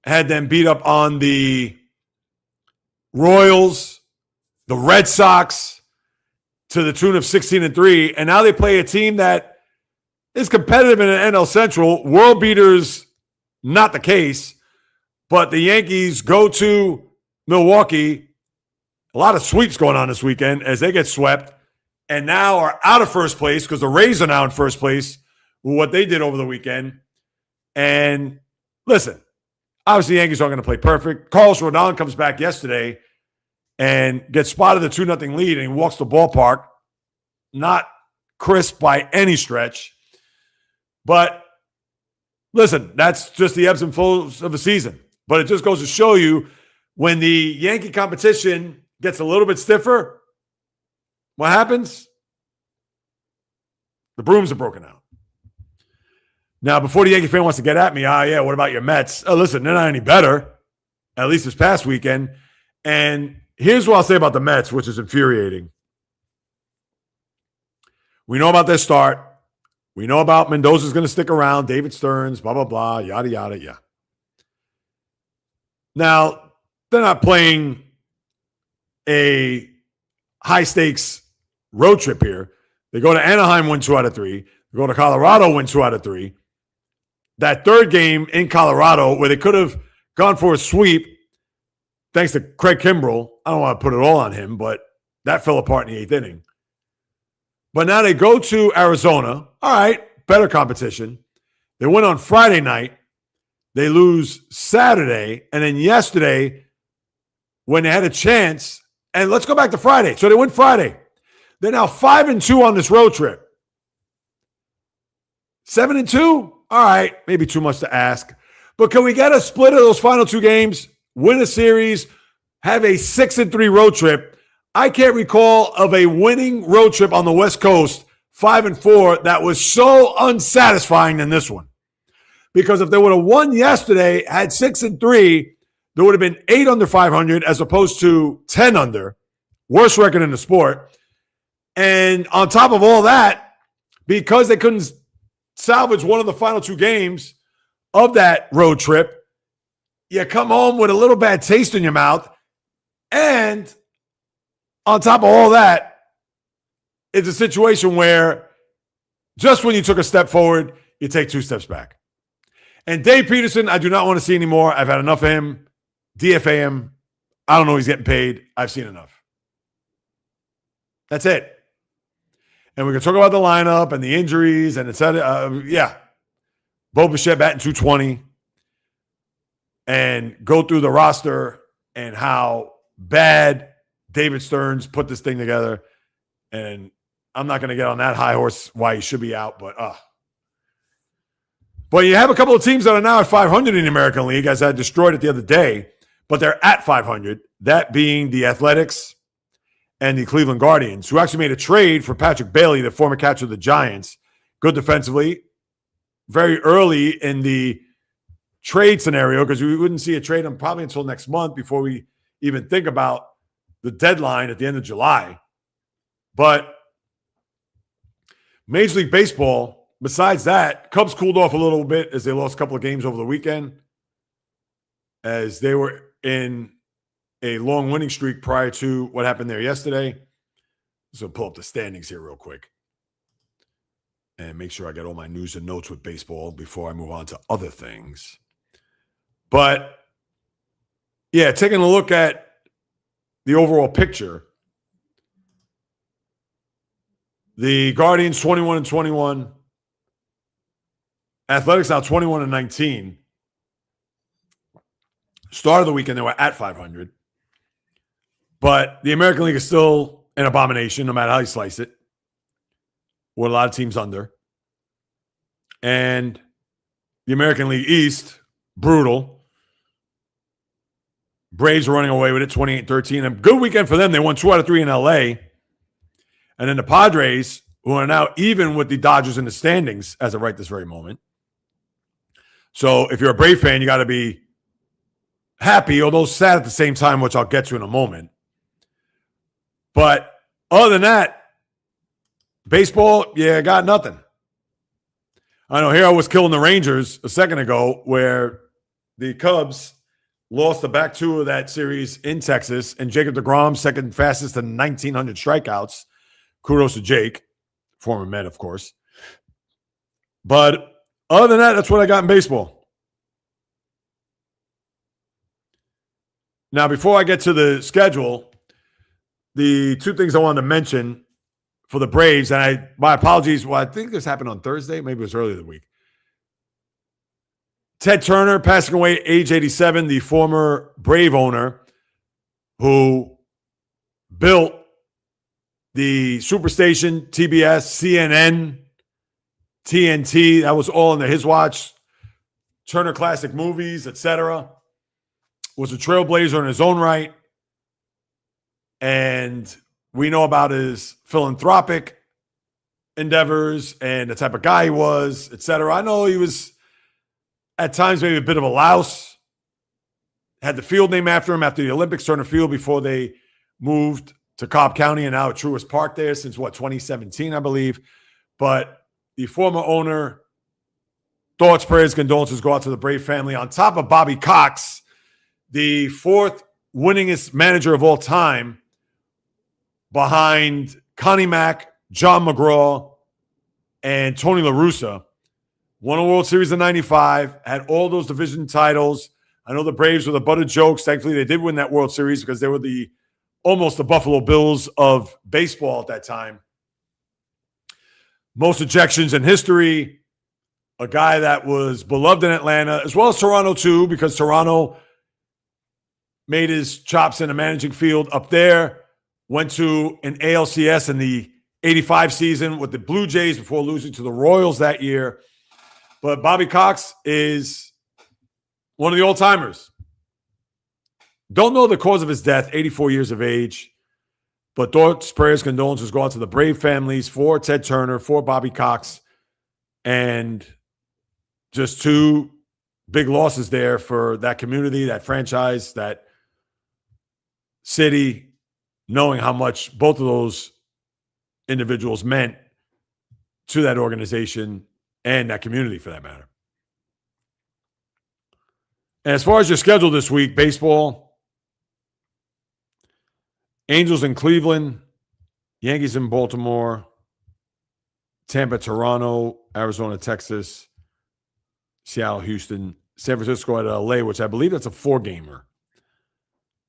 had them beat up on the Royals, the Red Sox, to the tune of 16-3, and now they play a team that is competitive in an NL Central. World beaters, not the case, but the Yankees go to Milwaukee. A lot of sweeps going on this weekend as they get swept and now are out of first place because the Rays are now in first place with what they did over the weekend. And listen, obviously the Yankees aren't going to play perfect. Carlos Rodon comes back yesterday and gets spotted a 2-0 lead, and he walks the ballpark. Not crisp by any stretch. But listen, that's just the ebbs and flows of a season. But it just goes to show you when the Yankee competition gets a little bit stiffer, what happens? The brooms are broken out. Now, before the Yankee fan wants to get at me, what about your Mets? Oh, listen, they're not any better, at least this past weekend. And here's what I'll say about the Mets, which is infuriating. We know about their start. We know about Mendoza's going to stick around, David Stearns, blah, blah, blah, yada, yada, yeah. Now, they're not playing a high-stakes road trip here. They go to Anaheim, win 2 out of 3. They go to Colorado, win 2 out of 3. That third game in Colorado, where they could have gone for a sweep, thanks to Craig Kimbrell. I don't want to put it all on him, but that fell apart in the 8th inning. But now they go to Arizona. All right, better competition. They win on Friday night. They lose Saturday. And then yesterday, when they had a chance, and let's go back to Friday. So they win Friday. They're now 5-2 on this road trip. 7-2? All right, maybe too much to ask. But can we get a split of those final 2 games, win a series, have a 6-3 road trip? I can't recall of a winning road trip on the West Coast, 5-4, that was so unsatisfying than this one. Because if they would have won yesterday, had 6-3, there would have been 8 under 500 as opposed to 10 under. Worst record in the sport. And on top of all that, because they couldn't salvage one of the final 2 games of that road trip, you come home with a little bad taste in your mouth. And on top of all that, it's a situation where just when you took a step forward, you take 2 steps back. And Dave Peterson, I do not want to see anymore. I've had enough of him. DFA him. I don't know he's getting paid. I've seen enough. That's it. And we can talk about the lineup and the injuries and et cetera. Bo Bichette batting 220. And go through the roster and how bad David Stearns put this thing together. And I'm not going to get on that high horse why he should be out, but you have a couple of teams that are now at 500 in the American League, as I destroyed it the other day, but they're at 500, that being the Athletics and the Cleveland Guardians, who actually made a trade for Patrick Bailey, the former catcher of the Giants. Good defensively. Very early in the trade scenario, because we wouldn't see a trade probably until next month before we even think about the deadline at the end of July. But Major League Baseball, besides that, Cubs cooled off a little bit as they lost a couple of games over the weekend, as they were in a long winning streak prior to what happened there yesterday. So pull up the standings here real quick and make sure I get all my news and notes with baseball before I move on to other things. But yeah, taking a look at the overall picture, the Guardians 21-21, Athletics now 21-19. Start of the weekend, they were at 500. But the American League is still an abomination, no matter how you slice it, with a lot of teams under. And the American League East, brutal. Braves are running away with it, 28-13. A good weekend for them. They won 2 out of 3 in L.A. And then the Padres, who are now even with the Dodgers in the standings as of right this very moment. So if you're a Brave fan, you got to be happy, although sad at the same time, which I'll get to in a moment. But other than that, baseball, yeah, got nothing. I know here I was killing the Rangers a second ago, where the Cubs lost the back 2 of that series in Texas, and Jacob deGrom, second fastest to 1,900 strikeouts. Kudos to Jake, former Met, of course. But other than that, that's what I got in baseball. Now, before I get to the schedule, the 2 things I wanted to mention for the Braves, and my apologies, well, I think this happened on Thursday. Maybe it was earlier in the week. Ted Turner passing away at age 87, the former Brave owner who built the Superstation, TBS, CNN, TNT. That was all under his watch. Turner Classic Movies, etc. Was a trailblazer in his own right. And we know about his philanthropic endeavors and the type of guy he was, etc. I know he was at times maybe a bit of a louse. Had the field named after him after the Olympics, Turner Field, before they moved to Cobb County and now at Truist Park there since, 2017, I believe. But the former owner, thoughts, prayers, condolences go out to the Brave family. On top of Bobby Cox, the 4th winningest manager of all time, behind Connie Mack, John McGraw, and Tony La Russa. Won a World Series in 95, had all those division titles. I know the Braves were the butt of jokes. Thankfully, they did win that World Series because they were almost the Buffalo Bills of baseball at that time. Most ejections in history. A guy that was beloved in Atlanta, as well as Toronto too, because Toronto made his chops in the managing field up there. Went to an ALCS in the 85 season with the Blue Jays before losing to the Royals that year. But Bobby Cox is one of the old-timers. Don't know the cause of his death, 84 years of age. But thoughts, prayers, condolences go out to the Brave families, for Ted Turner, for Bobby Cox. And just 2 big losses there for that community, that franchise, that city, knowing how much both of those individuals meant to that organization and that community, for that matter. And as far as your schedule this week, baseball, Angels in Cleveland, Yankees in Baltimore, Tampa, Toronto, Arizona, Texas, Seattle, Houston, San Francisco at LA, which I believe that's a 4-gamer.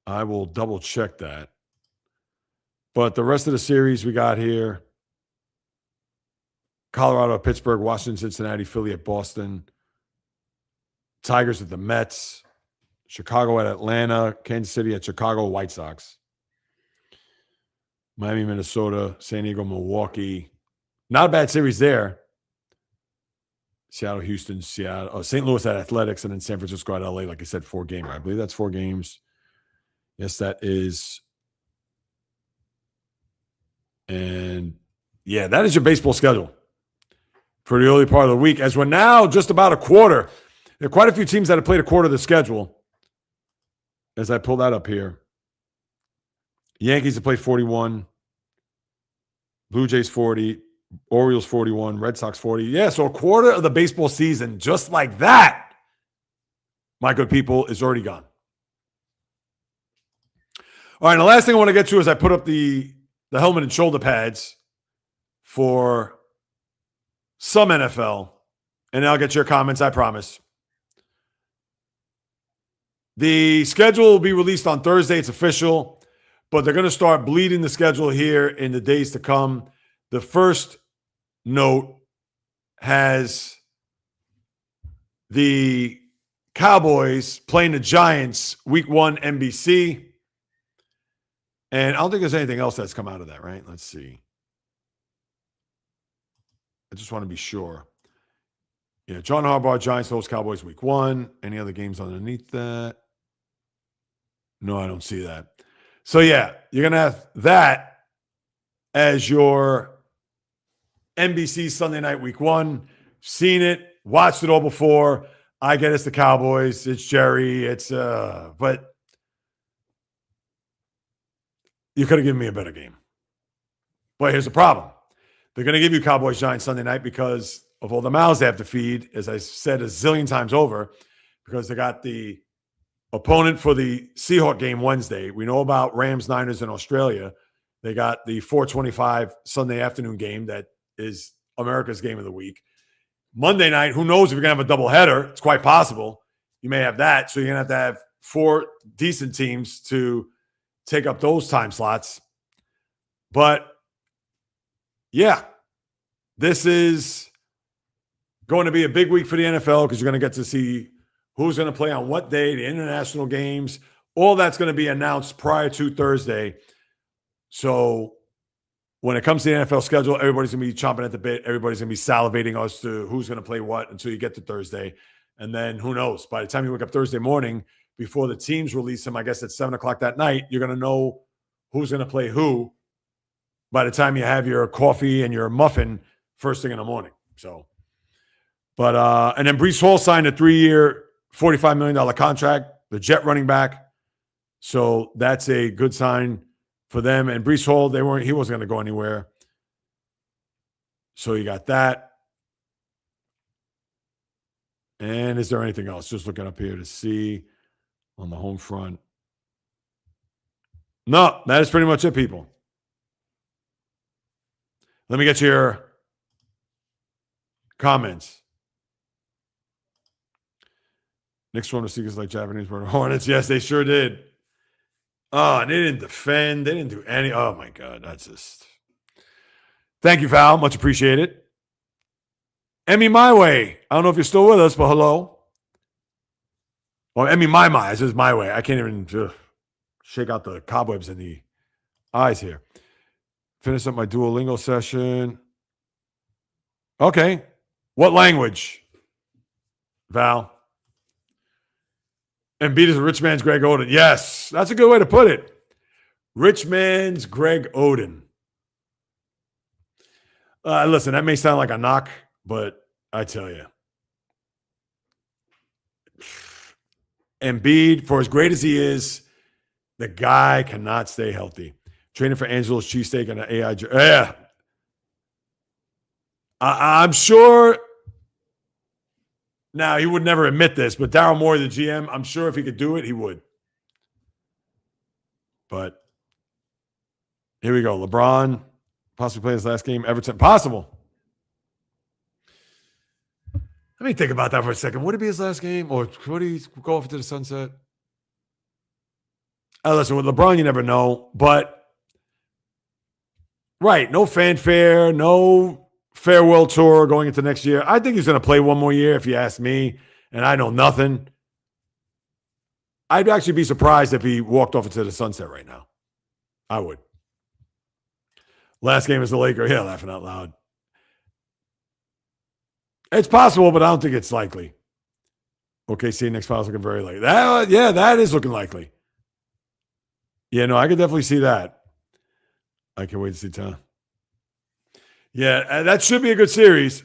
I will double check that. But the rest of the series we got here: Colorado at Pittsburgh, Washington, Cincinnati, Philly at Boston, Tigers at the Mets, Chicago at Atlanta, Kansas City at Chicago, White Sox, Miami, Minnesota, San Diego, Milwaukee. Not a bad series there. Seattle, Houston, St. Louis at Athletics, and then San Francisco at LA, like I said, 4-gamer. I believe that's 4 games. Yes, that is. And yeah, that is your baseball schedule for the early part of the week, as we're now just about a quarter. There are quite a few teams that have played a quarter of the schedule. As I pull that up here, Yankees have played 41, Blue Jays 40, Orioles 41, Red Sox 40. Yeah, so a quarter of the baseball season, just like that, my good people, is already gone. All right, and the last thing I want to get to is I put up the helmet and shoulder pads for some NFL, and I'll get your comments, I promise. The schedule will be released on Thursday. It's official, but they're going to start bleeding the schedule here in the days to come. The first note has the Cowboys playing the Giants week 1 NBC. And I don't think there's anything else that's come out of that, right? Let's see. I just want to be sure. Yeah, John Harbaugh, Giants host Cowboys week 1. Any other games underneath that? No, I don't see that. So, yeah, you're going to have that as your NBC Sunday night week 1. Seen it, watched it all before. I get it's the Cowboys. It's Jerry. But you could have given me a better game. But here's the problem. They're going to give you Cowboys Giants Sunday night because of all the mouths they have to feed, as I said a zillion times over, because they got the opponent for the Seahawks game Wednesday. We know about Rams Niners in Australia. They got the 4:25 Sunday afternoon game that is America's game of the week. Monday night, who knows if you're going to have a doubleheader? It's quite possible. You may have that. So you're going to have 4 decent teams to take up those time slots. But, yeah, this is going to be a big week for the NFL because you're going to get to see who's going to play on what day, the international games. All that's going to be announced prior to Thursday. So when it comes to the NFL schedule, everybody's going to be chomping at the bit. Everybody's going to be salivating as to who's going to play what until you get to Thursday. And then who knows? By the time you wake up Thursday morning, before the teams release them, I guess at 7 o'clock that night, you're going to know who's going to play who by the time you have your coffee and your muffin first thing in the morning. So, but, and then Breece Hall signed a 3-year, $45 million contract, the Jet running back. So that's a good sign for them. And Breece Hall, he wasn't going to go anywhere. So you got that. And is there anything else? Just looking up here to see on the home front. No, that is pretty much it, people. Let me get your comments. Knicks won the Seekers like Japanese were Hornets. Yes, they sure did. Oh, and they didn't defend. They didn't do any. Oh, my God. That's just. Thank you, Val. Much appreciated. Emmy My Way. I don't know if you're still with us, but hello. Well, Emmy My. This is My Way. I can't even shake out the cobwebs in the eyes here. Finish up my Duolingo session. Okay. What language? Val. Embiid is a rich man's Greg Oden. Yes, that's a good way to put it. Rich man's Greg Oden. Listen, that may sound like a knock, but I tell you. Embiid, for as great as he is, the guy cannot stay healthy. Training for Angelo's cheesesteak and an AI. Yeah. I'm sure. Now, he would never admit this, but Daryl Morey, the GM, I'm sure if he could do it, he would. But here we go. LeBron possibly playing his last game. Everton. Possible. Let me think about that for a second. Would it be his last game? Or would he go off into the sunset? Listen, with LeBron, you never know. But, right, no fanfare, no farewell tour going into next year. I think he's going to play one more year if you ask me, and I know nothing. I'd actually be surprised if he walked off into the sunset right now. I would. Last game is the Lakers. Yeah, laughing out loud. It's possible, but I don't think it's likely. Okay, see, next file's looking very likely. That is looking likely. Yeah, no, I could definitely see that. I can't wait to see Tom. Yeah, that should be a good series.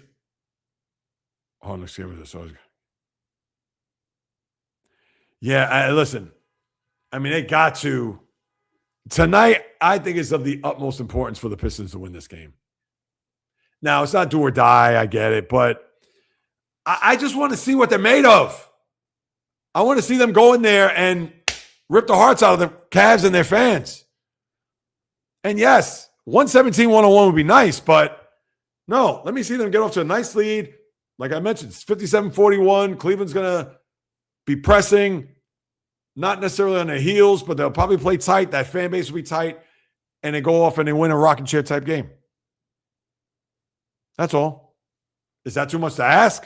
Oh, next game was this. Yeah, listen. I mean, they got to. Tonight, I think it's of the utmost importance for the Pistons to win this game. Now, it's not do or die. I get it. But I just want to see what they're made of. I want to see them go in there and rip the hearts out of the Cavs and their fans. And yes, 117-101 would be nice, but no, let me see them get off to a nice lead. Like I mentioned, it's 57-41. Cleveland's going to be pressing, not necessarily on their heels, but they'll probably play tight. That fan base will be tight, and they go off and they win a rocking chair type game. That's all. Is that too much to ask?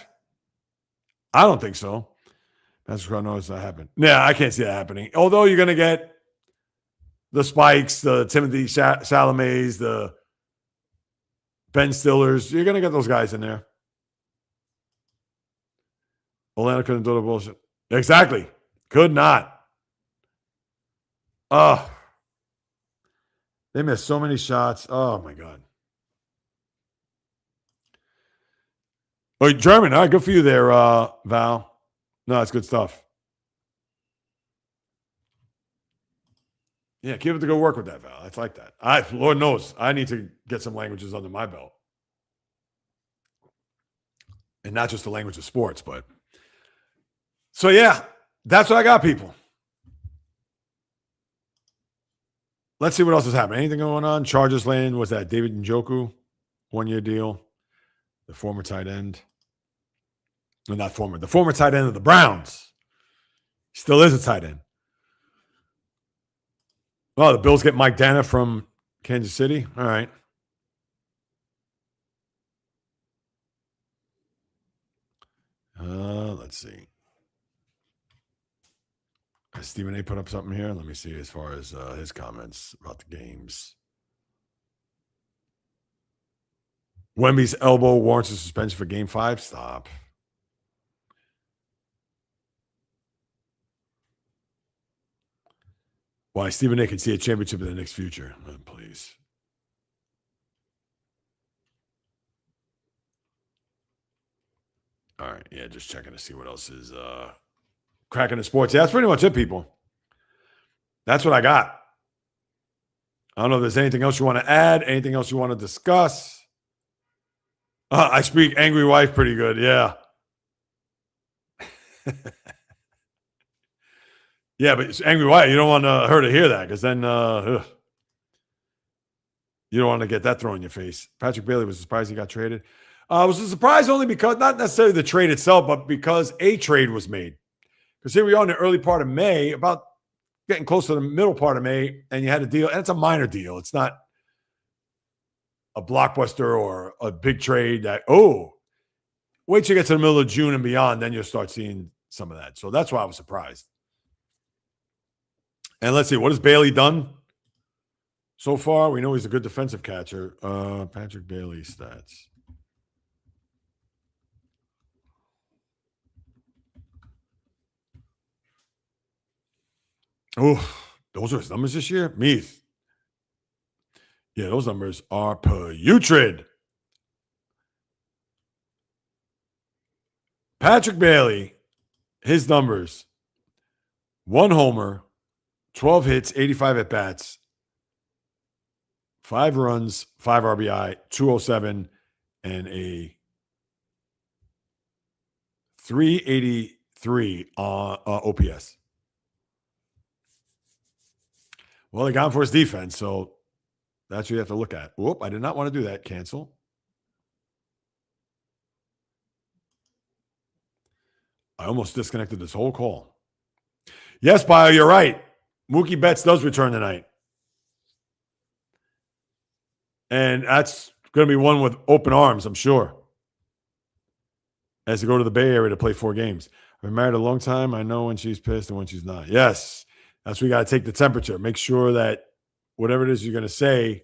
I don't think so. That's what I know it's not happening. Yeah, I can't see that happening. Although you're going to get the Spikes, the Timothy Chalamets, the Ben Stillers. You're going to get those guys in there. Orlando couldn't do the bullshit. Exactly. Could not. Oh. They missed so many shots. Oh, my God. Oh, German. All right, good for you there, Val. No, that's good stuff. Yeah, keep it to go work with that, Val. It's like that. Lord knows, I need to get some languages under my belt. And not just the language of sports, but. So, yeah, that's what I got, people. Let's see what else is happening. Anything going on? Chargers land, was that David Njoku? 1-year deal. The former tight end. No, not former. The former tight end of the Browns. Still is a tight end. Oh, the Bills get Mike Dana from Kansas City. All right. Let's see. Has Stephen A. put up something here? Let me see as far as his comments about the games. Wemby's elbow warrants a suspension for Game 5. Stop. Why Stephen A. can see a championship in the Knicks' future. Oh, please. All right. Yeah, just checking to see what else is cracking the sports. Yeah, that's pretty much it, people. That's what I got. I don't know if there's anything else you want to add, anything else you want to discuss. I speak angry wife pretty good. Yeah. Yeah, but it's angry wife. You don't want her to hear that because then you don't want to get that thrown in your face. Patrick Bailey was surprised he got traded. It was a surprise only because, not necessarily the trade itself, but because a trade was made. Because here we are in the early part of May, about getting close to the middle part of May, and you had a deal, and it's a minor deal. It's not a blockbuster or a big trade that, wait till you get to the middle of June and beyond, then you'll start seeing some of that. So that's why I was surprised. And let's see, what has Bailey done so far? We know he's a good defensive catcher. Patrick Bailey stats. Oh, those are his numbers this year? Meath. Yeah, those numbers are putrid. Patrick Bailey, his numbers, 1 homer, 12 hits, 85 at-bats, 5 runs, 5 RBI, 207, and a 383 OPS. Well, they got him for his defense, so that's what you have to look at. Whoop, I did not want to do that. Cancel. I almost disconnected this whole call. Yes, Bio, you're right. Mookie Betts does return tonight. And that's going to be one with open arms, I'm sure. As to go to the Bay Area to play 4 games. I've been married a long time. I know when she's pissed and when she's not. Yes. That's where you got to take the temperature. Make sure that whatever it is you're going to say,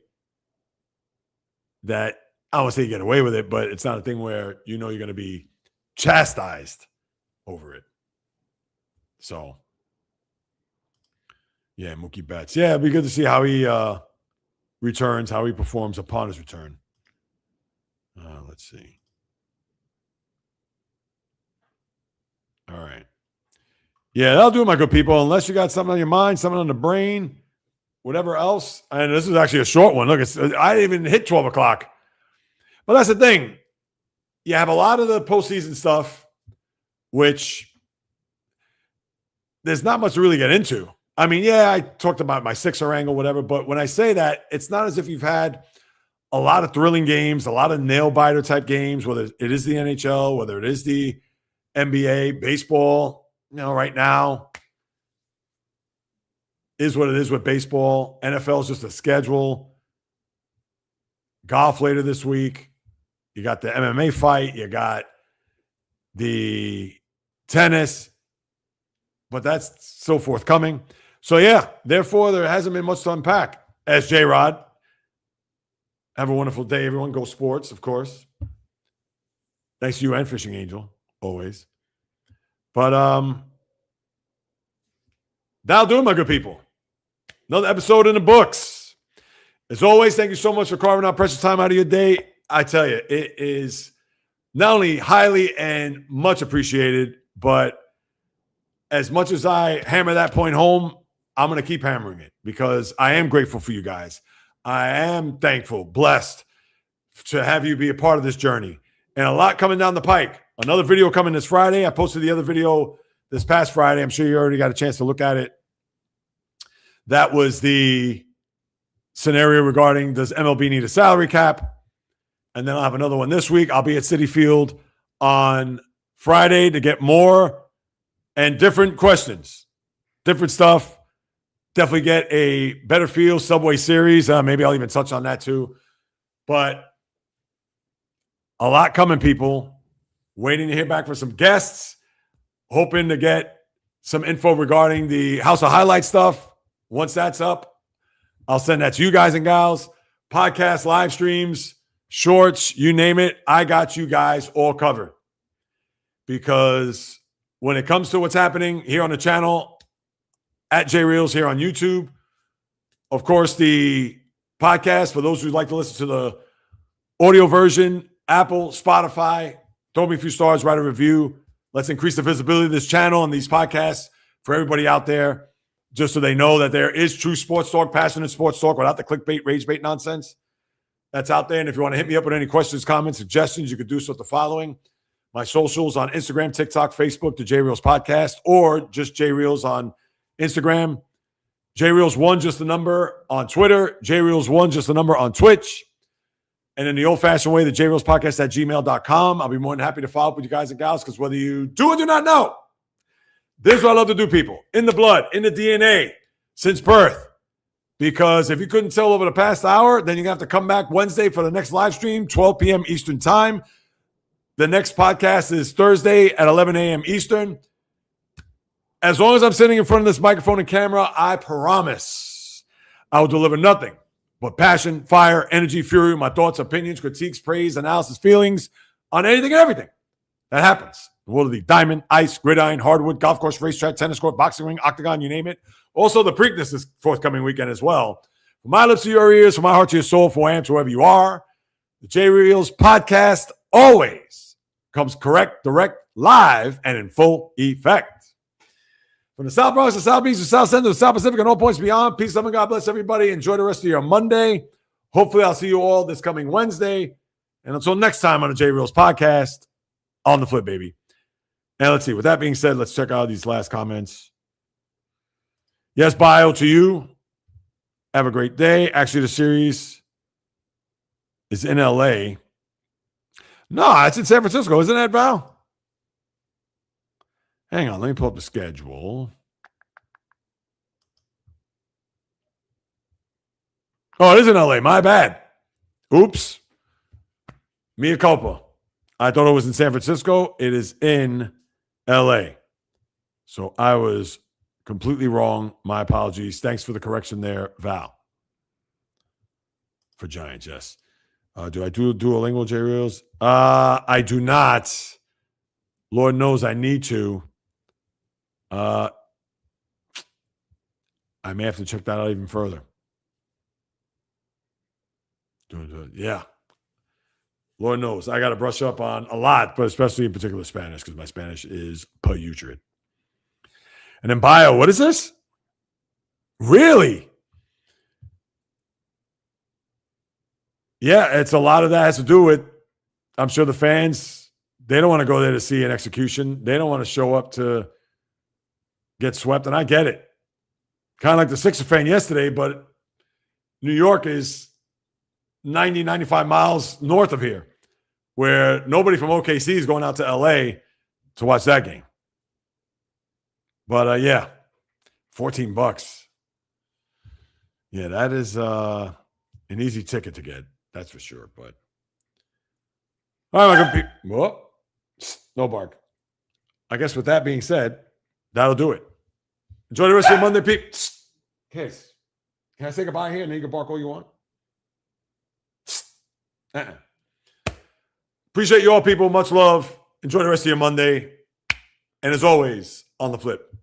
that I don't want to say you get away with it, but it's not a thing where you know you're going to be chastised over it. So, yeah, Mookie Betts. Yeah, it'd be good to see how he returns, how he performs upon his return. Let's see. All right. Yeah, that'll do it, my good people. Unless you got something on your mind, something on the brain, whatever else. And this is actually a short one. Look, I didn't even hit 12 o'clock. But that's the thing. You have a lot of the postseason stuff, which there's not much to really get into. I mean, yeah, I talked about my Sixer angle, whatever, but when I say that, it's not as if you've had a lot of thrilling games, a lot of nail-biter type games, whether it is the NHL, whether it is the NBA, baseball, right now is what it is with baseball. NFL is just a schedule. Golf later this week. You got the MMA fight. You got the tennis. But that's still forthcoming. So, yeah, therefore, there hasn't been much to unpack. As J-Rod, have a wonderful day, everyone. Go sports, of course. Thanks to you and Fishing Angel, always. But that'll do it, my good people. Another episode in the books. As always, thank you so much for carving out precious time out of your day. I tell you, it is not only highly and much appreciated, but as much as I hammer that point home, I'm going to keep hammering it because I am grateful for you guys. I am thankful, blessed to have you be a part of this journey. And a lot coming down the pike. Another video coming this Friday. I posted the other video this past Friday. I'm sure you already got a chance to look at it. That was the scenario regarding does MLB need a salary cap? And then I'll have another one this week. I'll be at Citi Field on Friday to get more and different questions, different stuff. Definitely get a better feel. Subway Series. Maybe I'll even touch on that too. But a lot coming, people. Waiting to hear back from some guests. Hoping to get some info regarding the House of Highlights stuff. Once that's up, I'll send that to you guys and gals. Podcasts, live streams, shorts, you name it. I got you guys all covered. Because when it comes to what's happening here on the channel, at JReels here on YouTube, of course, the podcast, for those who'd like to listen to the audio version, Apple, Spotify, throw me a few stars, write a review. Let's increase the visibility of this channel and these podcasts for everybody out there, just so they know that there is true sports talk, passionate sports talk without the clickbait, rage bait nonsense that's out there. And if you want to hit me up with any questions, comments, suggestions, you could do so at the following. My socials on Instagram, TikTok, Facebook, the JReels Podcast, or just JReels on Instagram. JReels1, just the number on Twitter. JReels1, just the number on Twitch. And in the old-fashioned way, the JReels Podcast at gmail.com. I'll be more than happy to follow up with you guys and gals, because whether you do or do not know, this is what I love to do, people. In the blood, in the DNA, since birth. Because if you couldn't tell over the past hour, then you're going to have to come back Wednesday for the next live stream, 12 p.m. Eastern Time. The next podcast is Thursday at 11 a.m. Eastern. As long as I'm sitting in front of this microphone and camera, I promise I will deliver nothing but passion, fire, energy, fury, my thoughts, opinions, critiques, praise, analysis, feelings on anything and everything that happens. The world of the diamond, ice, gridiron, hardwood, golf course, racetrack, tennis court, boxing ring, octagon, you name it. Also, the Preakness this forthcoming weekend as well. From my lips to your ears, from my heart to your soul, from where I am to wherever you are, the JReels Podcast always comes correct, direct, live, and in full effect. From the South Bronx, the South Beach, the South Central, the South Pacific, and all points beyond, peace, love, and God bless everybody. Enjoy the rest of your Monday. Hopefully, I'll see you all this coming Wednesday. And until next time on the JReels Podcast, on the flip, baby. And let's see. With that being said, let's check out these last comments. Yes, bio to you. Have a great day. Actually, the series is in LA. No, it's in San Francisco. Isn't that, Val? Hang on. Let me pull up the schedule. Oh, it is in LA. My bad. Oops. Mea culpa. I thought it was in San Francisco. It is in LA. So I was completely wrong. My apologies. Thanks for the correction there, Val. For Giants, yes. Do I do Duolingo, JReels? I do not. Lord knows I need to. I may have to check that out even further. Yeah. Lord knows. I got to brush up on a lot, but especially in particular Spanish, because my Spanish is putrid. And then bio, what is this? Really? Yeah, it's a lot of that has to do with I'm sure the fans, they don't want to go there to see an execution. They don't want to show up to get swept, and I get it. Kind of like the Sixer fan yesterday, but New York is 90, 95 miles north of here, where nobody from OKC is going out to LA to watch that game. But yeah, $14. Yeah, that is an easy ticket to get. That's for sure. But all right, my good people. Whoa. No bark. I guess with that being said, that'll do it. Enjoy the rest of your Monday, people. Case. Can I say goodbye here and then you can bark all you want? Appreciate you all, people. Much love. Enjoy the rest of your Monday. And as always, on the flip.